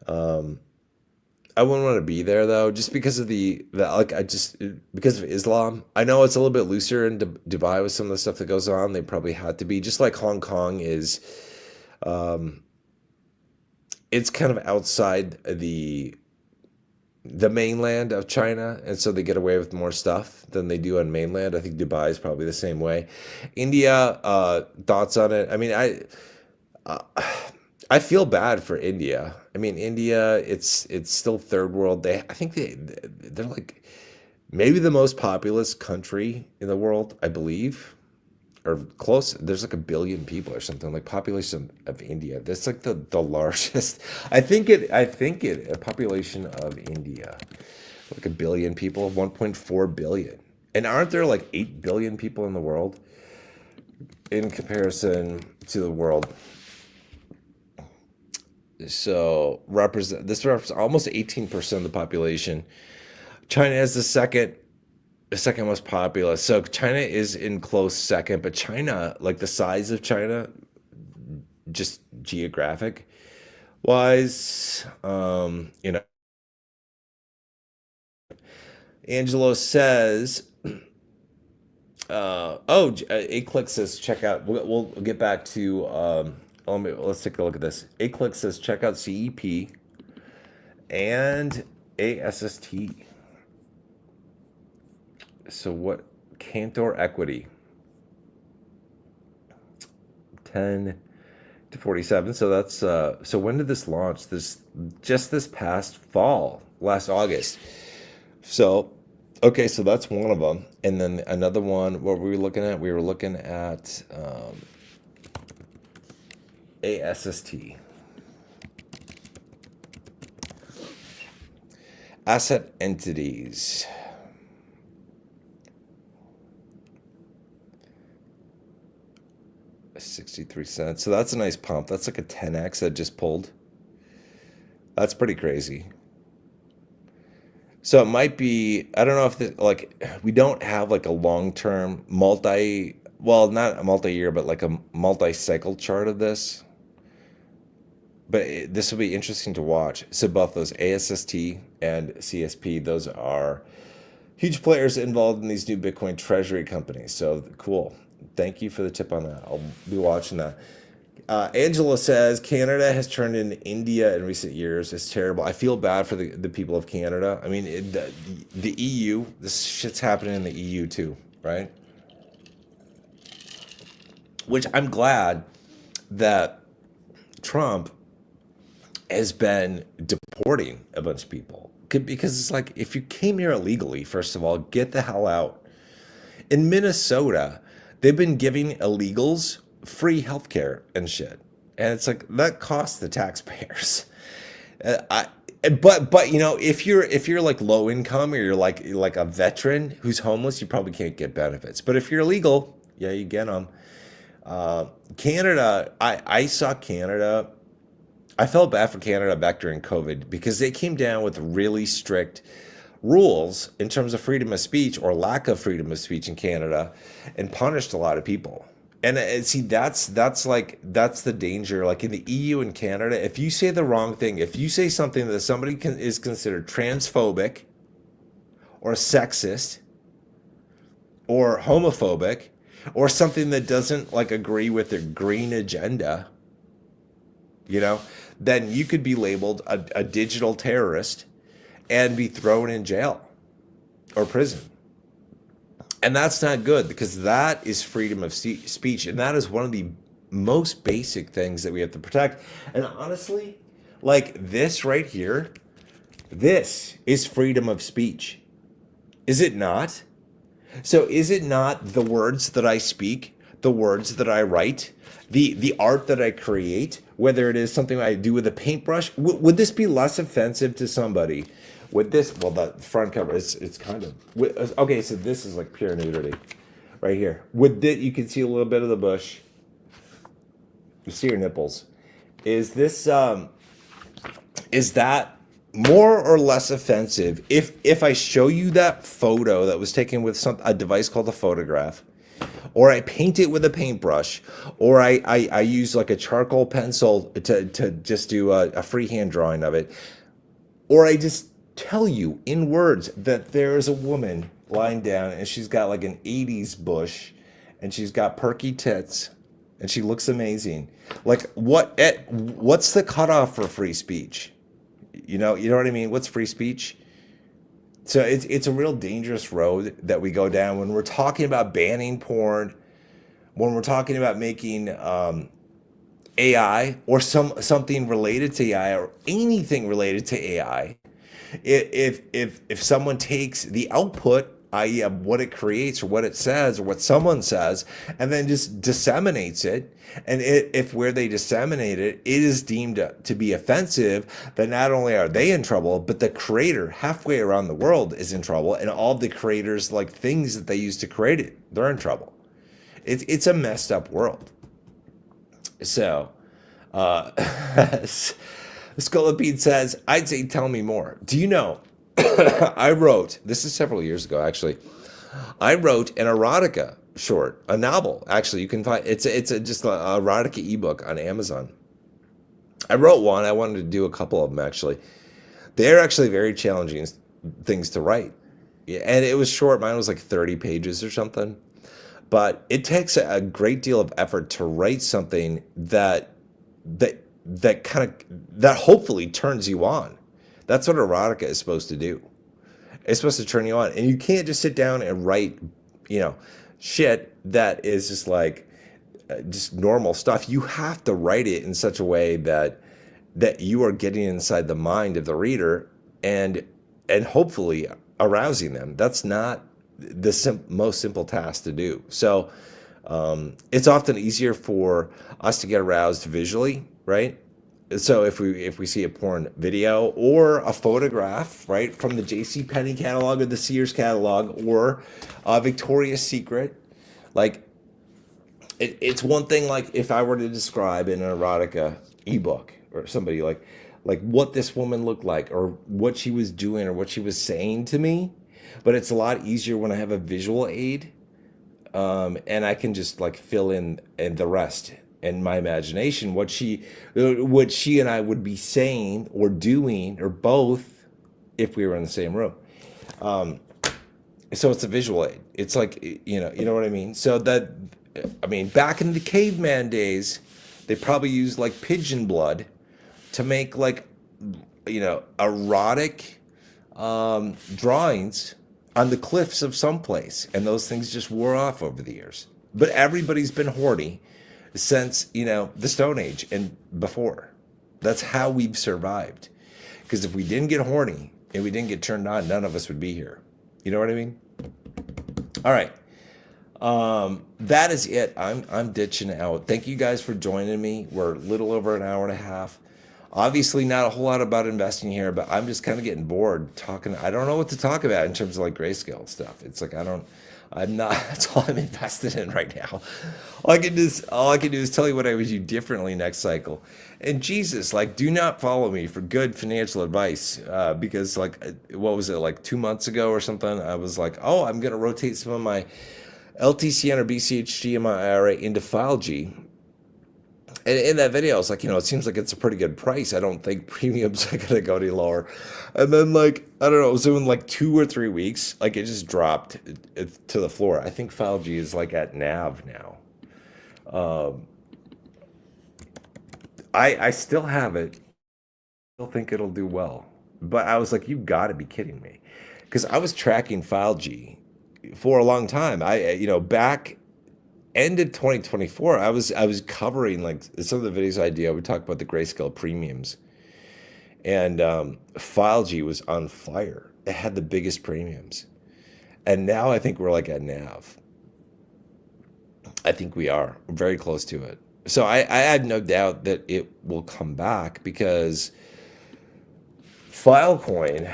I wouldn't want to be there though, just because of because of Islam. I know it's a little bit looser in Dubai with some of the stuff that goes on. They probably had to be, just like Hong Kong is. It's kind of outside the mainland of China, and so they get away with more stuff than they do on mainland. I think Dubai is probably the same way. India, thoughts on it? I mean, I feel bad for India. I mean, India, it's still third world. I think they're like maybe the most populous country in the world, I believe, or close. There's like 1 billion people or something, like population of India. That's like the largest. I think a population of India, like 1 billion people, 1.4 billion. And aren't there like 8 billion people in the world in comparison to the world? So this represents almost 18% of the population. China is the second most populous. So China is in close second, but China, like the size of China, just geographic wise, Angelo says, Aclick says, check out, we'll get back to, let's take a look at this. Aclick says, check out CEP and ASST. So what? Cantor Equity, 10 to 47. So that's so when did this launch? This past fall, last August. So okay, so that's one of them. And then another one, what were we looking at? We were looking at ASST. Asset entities. 63 cents. So that's a nice pump. That's like a 10x that just pulled. That's pretty crazy. So it might be, I don't know if we don't have like a long-term not a multi-year, but like a multi-cycle chart of this. But this will be interesting to watch. So both those ASST and CSP, those are huge players involved in these new Bitcoin treasury companies. So cool. Thank you for the tip on that. I'll be watching that. Angela says Canada has turned into India in recent years. It's terrible. I feel bad for the people of Canada. I mean, the EU, this shit's happening in the EU too, right? Which I'm glad that Trump has been deporting a bunch of people, because it's like, if you came here illegally, first of all, get the hell out. In Minnesota, they've been giving illegals free healthcare and shit, and it's like that costs the taxpayers. But if you're like low income, or you're like a veteran who's homeless, you probably can't get benefits. But if you're illegal, yeah, you get them. Canada, I saw Canada I felt bad for Canada back during COVID because they came down with really strict rules in terms of freedom of speech or lack of freedom of speech in Canada and punished a lot of people. And see, that's the danger. Like in the EU and Canada, if you say the wrong thing, if you say something that somebody is considered transphobic or sexist or homophobic or something that doesn't like agree with their green agenda, then you could be labeled a digital terrorist and be thrown in jail or prison. And that's not good because that is freedom of speech. And that is one of the most basic things that we have to protect. And honestly, like this right here, this is freedom of speech. Is it not? So is it not the words that I speak, the words that I write, the art that I create, whether it is something I do with a paintbrush? Would this be less offensive to somebody? With this, well, the front cover, it's kind of, okay, so this is like pure nudity right here. With this, you can see a little bit of the bush. You see your nipples. Is that more or less offensive if I show you that photo that was taken with a device called a photograph, or I paint it with a paintbrush, or I use like a charcoal pencil to just do a freehand drawing of it, or I just tell you in words that there is a woman lying down and she's got like an 80s bush and she's got perky tits and she looks amazing. Like what's the cutoff for free speech? You know what I mean? What's free speech? So it's a real dangerous road that we go down when we're talking about banning porn, when we're talking about making AI or something related to AI or anything related to AI. If someone takes the output, i.e. what it creates or what it says or what someone says, and then just disseminates it, and if where they disseminate it is deemed to be offensive, then not only are they in trouble, but the creator halfway around the world is in trouble, and all the creators, like things that they use to create it, they're in trouble. It's a messed up world. So, Scolopede says, I'd say tell me more. Do you know, I wrote, this is several years ago actually, I wrote an erotica short, a novel. Actually, you can find, it's just an erotica ebook on Amazon. I wrote one, I wanted to do a couple of them actually. They're actually very challenging things to write. And it was short, mine was like 30 pages or something. But it takes a great deal of effort to write something that hopefully turns you on. That's what erotica is supposed to do. It's supposed to turn you on. And you can't just sit down and write, shit that is just like just normal stuff. You have to write it in such a way that you are getting inside the mind of the reader and hopefully arousing them. That's not the most simple task to do. So it's often easier for us to get aroused visually, right? So if we see a porn video or a photograph, right, from the JCPenney catalog or the Sears catalog or Victoria's Secret, like it's one thing. Like if I were to describe in an erotica ebook or somebody like what this woman looked like or what she was doing or what she was saying to me, but it's a lot easier when I have a visual aid, and I can just like fill in the rest. And my imagination, what she and I would be saying or doing or both if we were in the same room. So it's a visual aid. It's like, you know what I mean? So back in the caveman days, they probably used like pigeon blood to make like, erotic drawings on the cliffs of someplace. And those things just wore off over the years. But everybody's been horny since, the Stone Age and before. That's how we've survived. Because if we didn't get horny and we didn't get turned on, none of us would be here. You know what I mean? All right. That is it. I'm ditching out. Thank you guys for joining me. We're a little over an hour and a half. Obviously not a whole lot about investing here, but I'm just kind of getting bored talking. I don't know what to talk about in terms of like grayscale stuff. It's like I I'm not. That's all I'm invested in right now. All I can do is tell you what I would do differently next cycle. And Jesus, like, do not follow me for good financial advice, because like, what was it, like 2 months ago or something? I was like, oh, I'm gonna rotate some of my LTCN or BCHG in my IRA into FileG. And in that video, I was like, it seems like it's a pretty good price. I don't think premiums are gonna go any lower. And then, like, I don't know, it was in like 2 or 3 weeks, like it just dropped to the floor. I think FileG is like at NAV now. I still have it. Still think it'll do well. But I was like, you got to be kidding me, because I was tracking FileG for a long time. Back end of 2024, I was covering like some of the videos I do. I would talk about the grayscale premiums, and FileG was on fire. It had the biggest premiums, and now I think we're like at NAV. I think we are very close to it. So I had no doubt that it will come back, because Filecoin,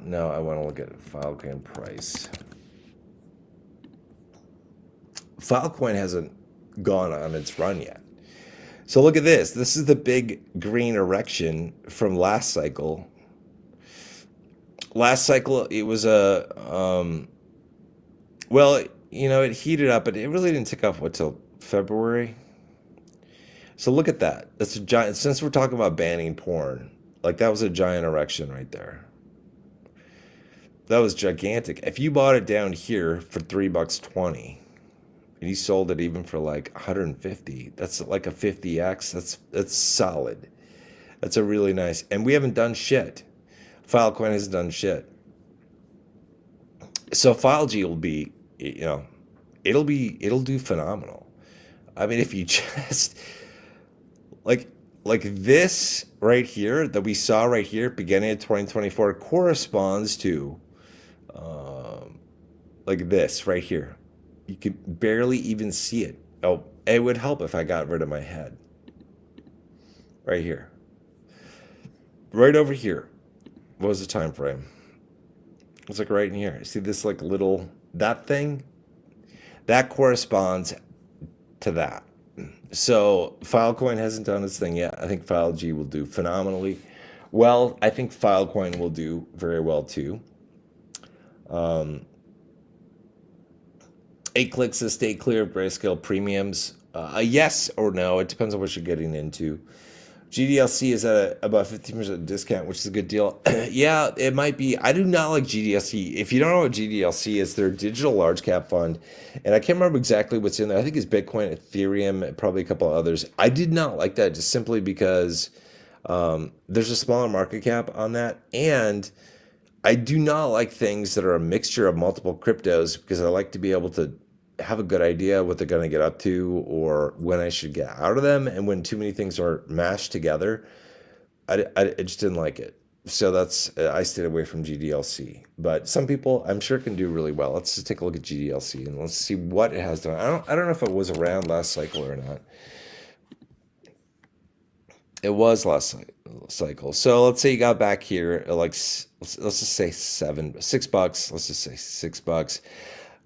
no, I want to look at Filecoin price. Filecoin hasn't gone on its run yet. So look at this. This is the big green erection from last cycle. Last cycle, it was it heated up, but it really didn't tick off till February. So look at that. That's a giant. Since we're talking about banning porn, like that was a giant erection right there. That was gigantic. If you bought it down here for $3.20, and you sold it even for like 150, that's like a 50x. That's solid. That's a really nice. And we haven't done shit. Filecoin hasn't done shit. So FileG will be, it'll do phenomenal. I mean, if you just like this right here that we saw right here, beginning of 2024, corresponds to like this right here. You could barely even see it. Oh, it would help if I got rid of my head. Right here. Right over here. What was the time frame? It's like right in here. See this like little, that thing? That corresponds to that. So Filecoin hasn't done its thing yet. I think FileG will do phenomenally well. I think Filecoin will do very well too. 8clicks says stay clear of grayscale premiums. A yes or no. It depends on what you're getting into. GDLC is at about 15% discount, which is a good deal. Yeah, it might be. I do not like GDLC. If you don't know what GDLC is, they're a digital large cap fund. And I can't remember exactly what's in there. I think it's Bitcoin, Ethereum, probably a couple of others. I did not like that just simply because there's a smaller market cap on that. And I do not like things that are a mixture of multiple cryptos, because I like to be able to have a good idea what they're going to get up to, or when I should get out of them. And when too many things are mashed together, I just didn't like it. So I stayed away from GDLC. But some people, I'm sure, can do really well. Let's just take a look at GDLC and let's see what it has done. I don't know if it was around last cycle or not. It was last cycle. So let's say you got back here at like, let's just say $6. Let's just say $6.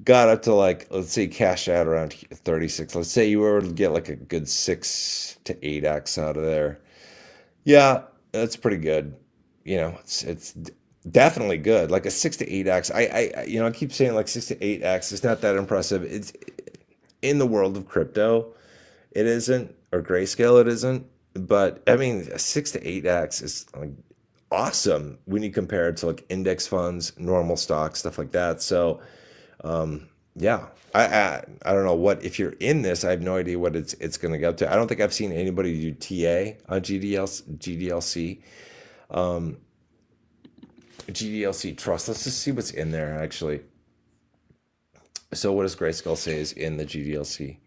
Got up to like, let's say cash out around 36. Let's say you were to get like a good 6 to 8x out of there. Yeah, that's pretty good. It's definitely good. Like a 6 to 8x. I keep saying like 6 to 8x. It's not that impressive. It's in the world of crypto, it isn't, or grayscale, it isn't. But I mean, a 6 to 8x is like awesome when you compare it to like index funds, normal stocks, stuff like that. So yeah, I don't know what, if you're in this, I have no idea what it's going to go up to. I don't think I've seen anybody do TA on GDLC. GDLC Trust. Let's just see what's in there actually. So what does Grayscale say is in the GDLC?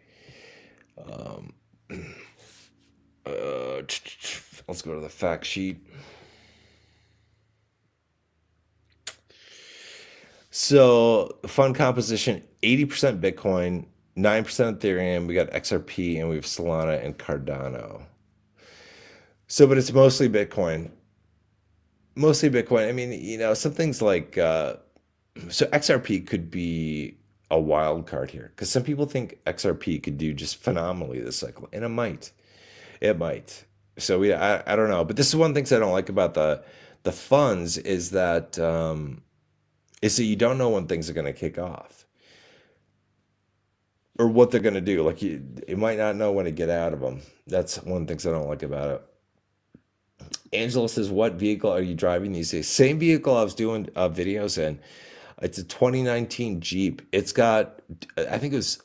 Let's go to the fact sheet. So fund composition, 80% Bitcoin, 9% Ethereum. We got XRP, and we have Solana and Cardano. So, but it's mostly Bitcoin. mostly Bitcoin. I mean, some things like so XRP could be a wild card here because some people think XRP could do just phenomenally this cycle, and it might. It might. So I don't know, but this is one of the things I don't like about the funds is that you don't know when things are going to kick off or what they're going to do. Like you might not know when to get out of them. That's one of the things I don't like about it. Angela says, "What vehicle are you driving these days?" Same vehicle I was doing videos in. It's a 2019 Jeep. It's got, I think it was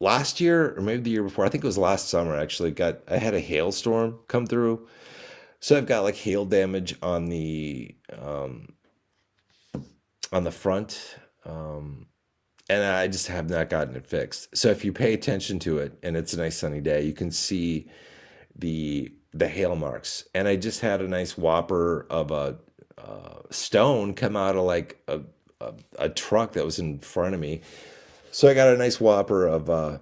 last year or maybe the year before. I think it was last summer actually. I had a hailstorm come through, so I've got like hail damage on the front, and I just have not gotten it fixed. So if you pay attention to it, and it's a nice sunny day, you can see the hail marks. And I just had a nice whopper of a stone come out of like a truck that was in front of me. So I got a nice whopper of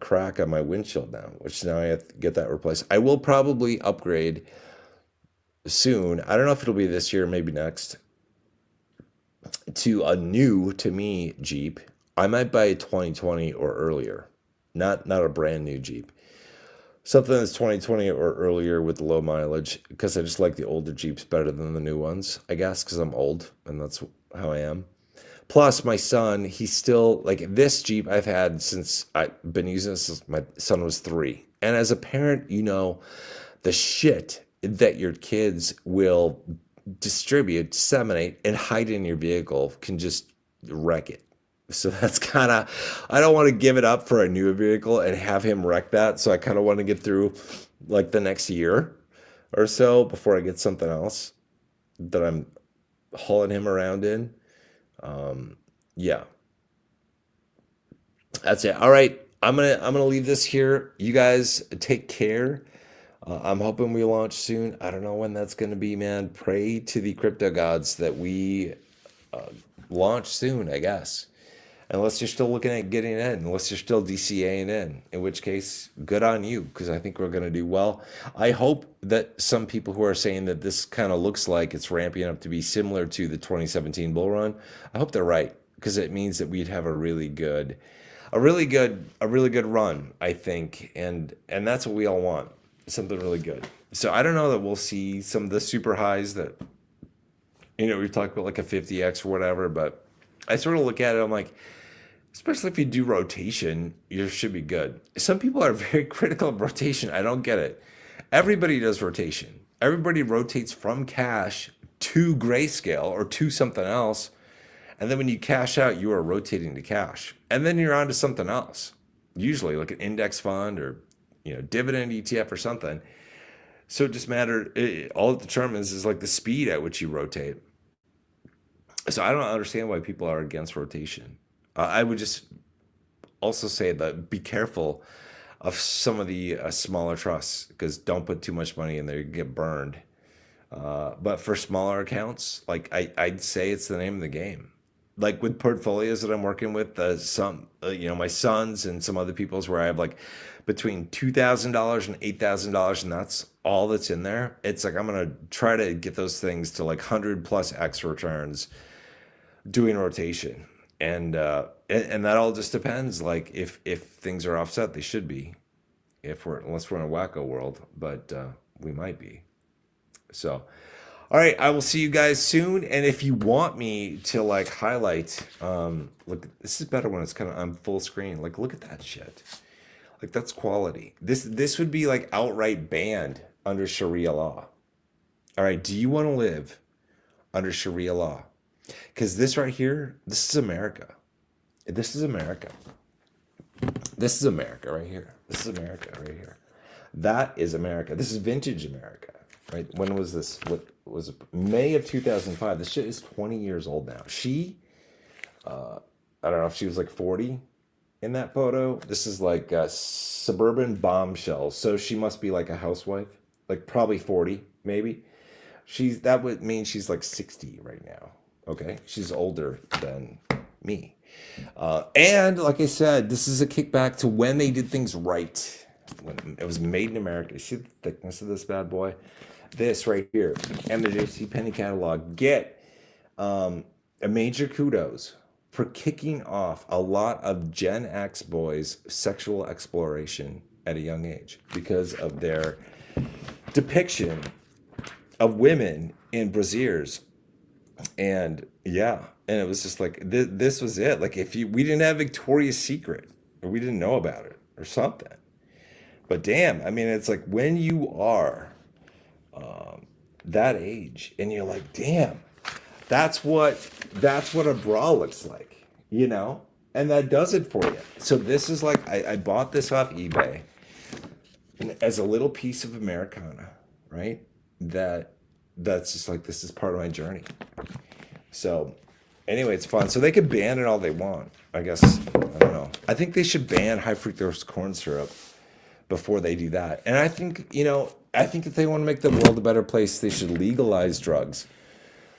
crack on my windshield now, which now I have to get that replaced. I will probably upgrade soon. I don't know if it'll be this year, maybe next, to a new, to me, Jeep. I might buy a 2020 or earlier, not a brand new Jeep. Something that's 2020 or earlier with low mileage, because I just like the older Jeeps better than the new ones, I guess, because I'm old and that's how I am. Plus, my son, he's still like this Jeep I've had since I've been using this since my son was 3. And as a parent, the shit that your kids will distribute, disseminate, and hide in your vehicle can just wreck it. So that's kind of, I don't want to give it up for a newer vehicle and have him wreck that. So I kind of want to get through like the next year or so before I get something else that I'm hauling him around in. Yeah, that's it. All right. I'm going to leave this here. You guys take care. I'm hoping we launch soon. I don't know when that's going to be, man. Pray to the crypto gods that we launch soon, I guess. Unless you're still looking at getting in, unless you're still DCAing in which case, good on you, because I think we're going to do well. I hope that some people who are saying that this kind of looks like it's ramping up to be similar to the 2017 bull run, I hope they're right, because it means that we'd have a really good run, I think, and that's what we all want, something really good. So I don't know that we'll see some of the super highs that, we've talked about like a 50x or whatever, but I sort of look at it, I'm like, especially if you do rotation, you should be good. Some people are very critical of rotation. I don't get it. Everybody does rotation. Everybody rotates from cash to grayscale or to something else. And then when you cash out, you are rotating to cash. And then you're on to something else, usually like an index fund or dividend ETF or something. So it just matters. All it determines is like the speed at which you rotate. So I don't understand why people are against rotation. I would just also say that be careful of some of the smaller trusts, because don't put too much money in there, you get burned. But for smaller accounts, like I'd say it's the name of the game. Like with portfolios that I'm working with, my sons and some other people's, where I have like between $2,000 and $8,000, and that's all that's in there. It's like I'm gonna try to get those things to like 100+x returns doing rotation, and that all just depends. Like if things are offset, they should be. Unless we're in a wacko world, but we might be. So, all right, I will see you guys soon. And if you want me to like highlight, look, this is better when it's kind of on full screen. Like, look at that shit. Like, that's quality. This would be like outright banned under Sharia law. All right, do you want to live under Sharia law? Because this right here, this is America. This is America. This is America right here. This is America right here. That is America. This is vintage America, right? When was this? What was it? May of 2005. This shit is 20 years old now. I don't know if she was like 40 in that photo. This is like a suburban bombshell. So she must be like a housewife, like probably 40, maybe. That would mean she's like 60 right now. Okay, she's older than me. And like I said, this is a kickback to when they did things right. When it was made in America. You see the thickness of this bad boy? this right here and the JCPenney catalog get a major kudos for kicking off a lot of Gen X boys' sexual exploration at a young age because of their depiction of women in brasiers. And yeah, and it was just like this was it. Like if we didn't have Victoria's Secret or we didn't know about it or something. But damn, I mean, it's like when you are that age and you're like, damn, that's what a bra looks like, you know? And that does it for you. So this is like I bought this off eBay as a little piece of Americana, right? That's just like this is part of my journey. So anyway, it's fun. So they can ban it all they want. I guess I don't know. I think they should ban high fructose corn syrup before they do that. And I think, I think if they want to make the world a better place, they should legalize drugs,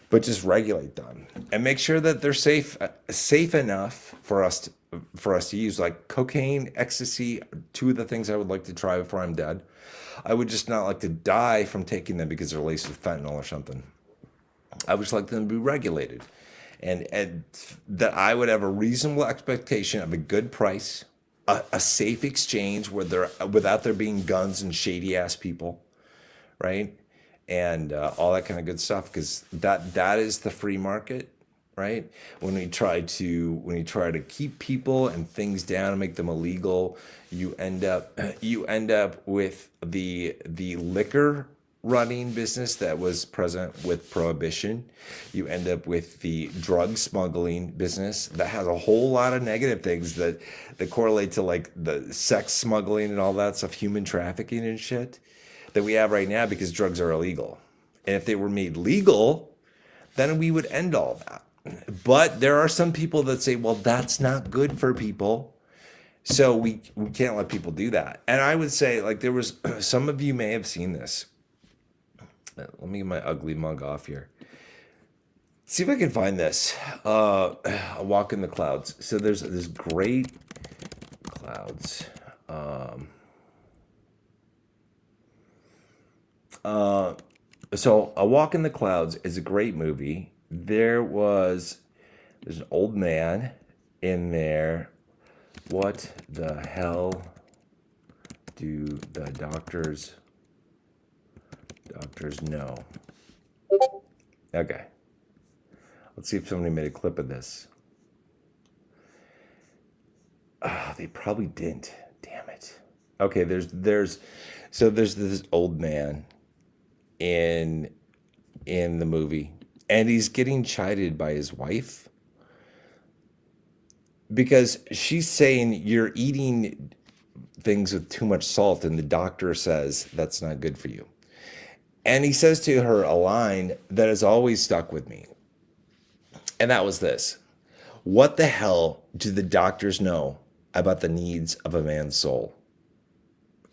but just regulate them and make sure that they're safe enough for us to use. Like cocaine, ecstasy, two of the things I would like to try before I'm dead. I would just not like to die from taking them because they're laced with fentanyl or something. I would just like them to be regulated, and that I would have a reasonable expectation of a good price, a safe exchange without there being guns and shady ass people, right? And all that kind of good stuff, because that is the free market, right? When we try to keep people and things down and make them illegal, you end up with the liquor running business that was present with prohibition. You end up with the drug smuggling business that has a whole lot of negative things that correlate to like the sex smuggling and all that stuff, human trafficking and shit that we have right now because drugs are illegal. And if they were made legal, then we would end all that. But there are some people that say, well, that's not good for people. So we can't let people do that. And I would say, like, there was, some of you may have seen this. Let me get my ugly mug off here. See if I can find this. A Walk in the Clouds. So there's this great clouds. So A Walk in the Clouds is a great movie. There's an old man in there. What the hell do the doctors know? Okay. Let's see if somebody made a clip of this. They probably didn't. Damn it. Okay, there's this old man in the movie, and he's getting chided by his wife because she's saying you're eating things with too much salt, and the doctor says that's not good for you. And he says to her a line that has always stuck with me. And that was this: what the hell do the doctors know about the needs of a man's soul?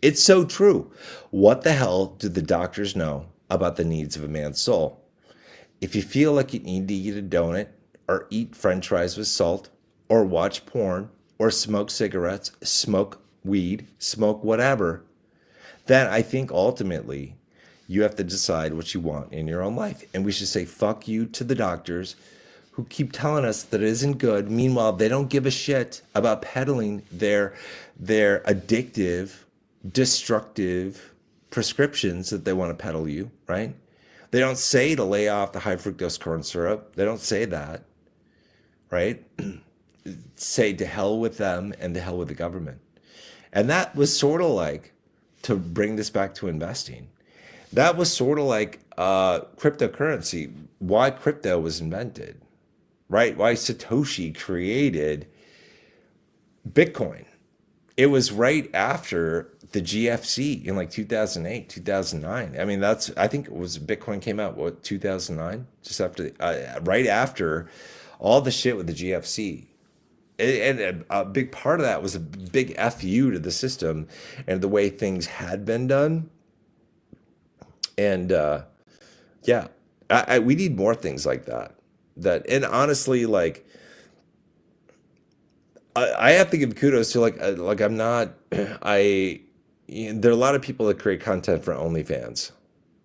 It's so true. What the hell do the doctors know about the needs of a man's soul? If you feel like you need to eat a donut or eat french fries with salt or watch porn or smoke cigarettes, smoke weed, smoke whatever, then I think ultimately you have to decide what you want in your own life. And we should say fuck you to the doctors who keep telling us that it isn't good. Meanwhile, they don't give a shit about peddling their addictive, destructive prescriptions that they want to peddle you, right? They don't say to lay off the high fructose corn syrup. They don't say that, right? Say to hell with them and to hell with the government. And that was sort of like, to bring this back to investing, that was sort of like cryptocurrency, why crypto was invented, right? Why Satoshi created Bitcoin. It was right after the GFC in like 2008, 2009. I mean, I think it was Bitcoin came out, 2009? Just after, right after all the shit with the GFC. And a big part of that was a big FU to the system and the way things had been done. And yeah, we need more things like that. And honestly, like, I have to give kudos to there are a lot of people that create content for OnlyFans,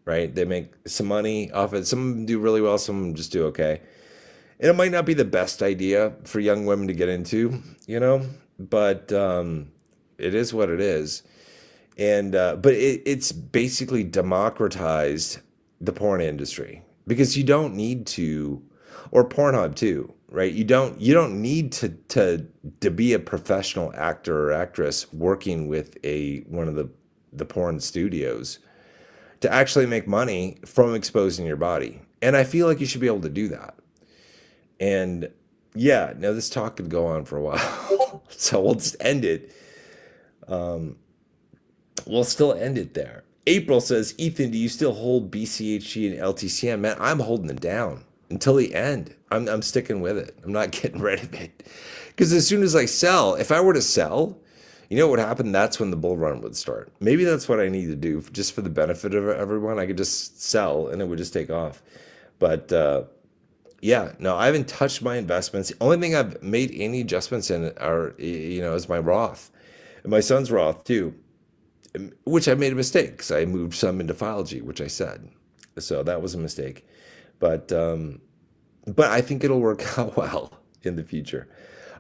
right? They make some money off it. Some of them do really well, some of them just do okay. And it might not be the best idea for young women to get into, but it is what it is. And but it's basically democratized the porn industry because you don't need to, or Pornhub too, right? You don't need to be a professional actor or actress working with one of the porn studios to actually make money from exposing your body. And I feel like you should be able to do that. And yeah, now this talk could go on for a while, so we'll just end it. We'll still end it there. April says, Ethan, do you still hold BCHG and LTCM? Man, I'm holding it down until the end. I'm sticking with it. I'm not getting rid of it. Because as soon as I sell, if I were to sell, you know what would happen? That's when the bull run would start. Maybe that's what I need to do just for the benefit of everyone. I could just sell and it would just take off. But yeah, no, I haven't touched my investments. The only thing I've made any adjustments in are, is my Roth. And my son's Roth too, which I made a mistake because I moved some into Philogy, which I said. So that was a mistake. But I think it'll work out well in the future.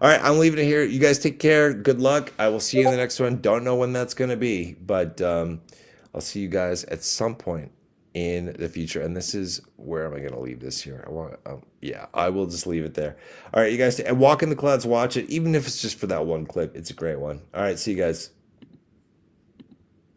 All right, I'm leaving it here. You guys take care. Good luck. I will see you in the next one. Don't know when that's going to be, but I'll see you guys at some point in the future. And this is, where am I going to leave this here? I will just leave it there. All right, you guys, and Walk in the Clouds, watch it. Even if it's just for that one clip, it's a great one. All right, see you guys.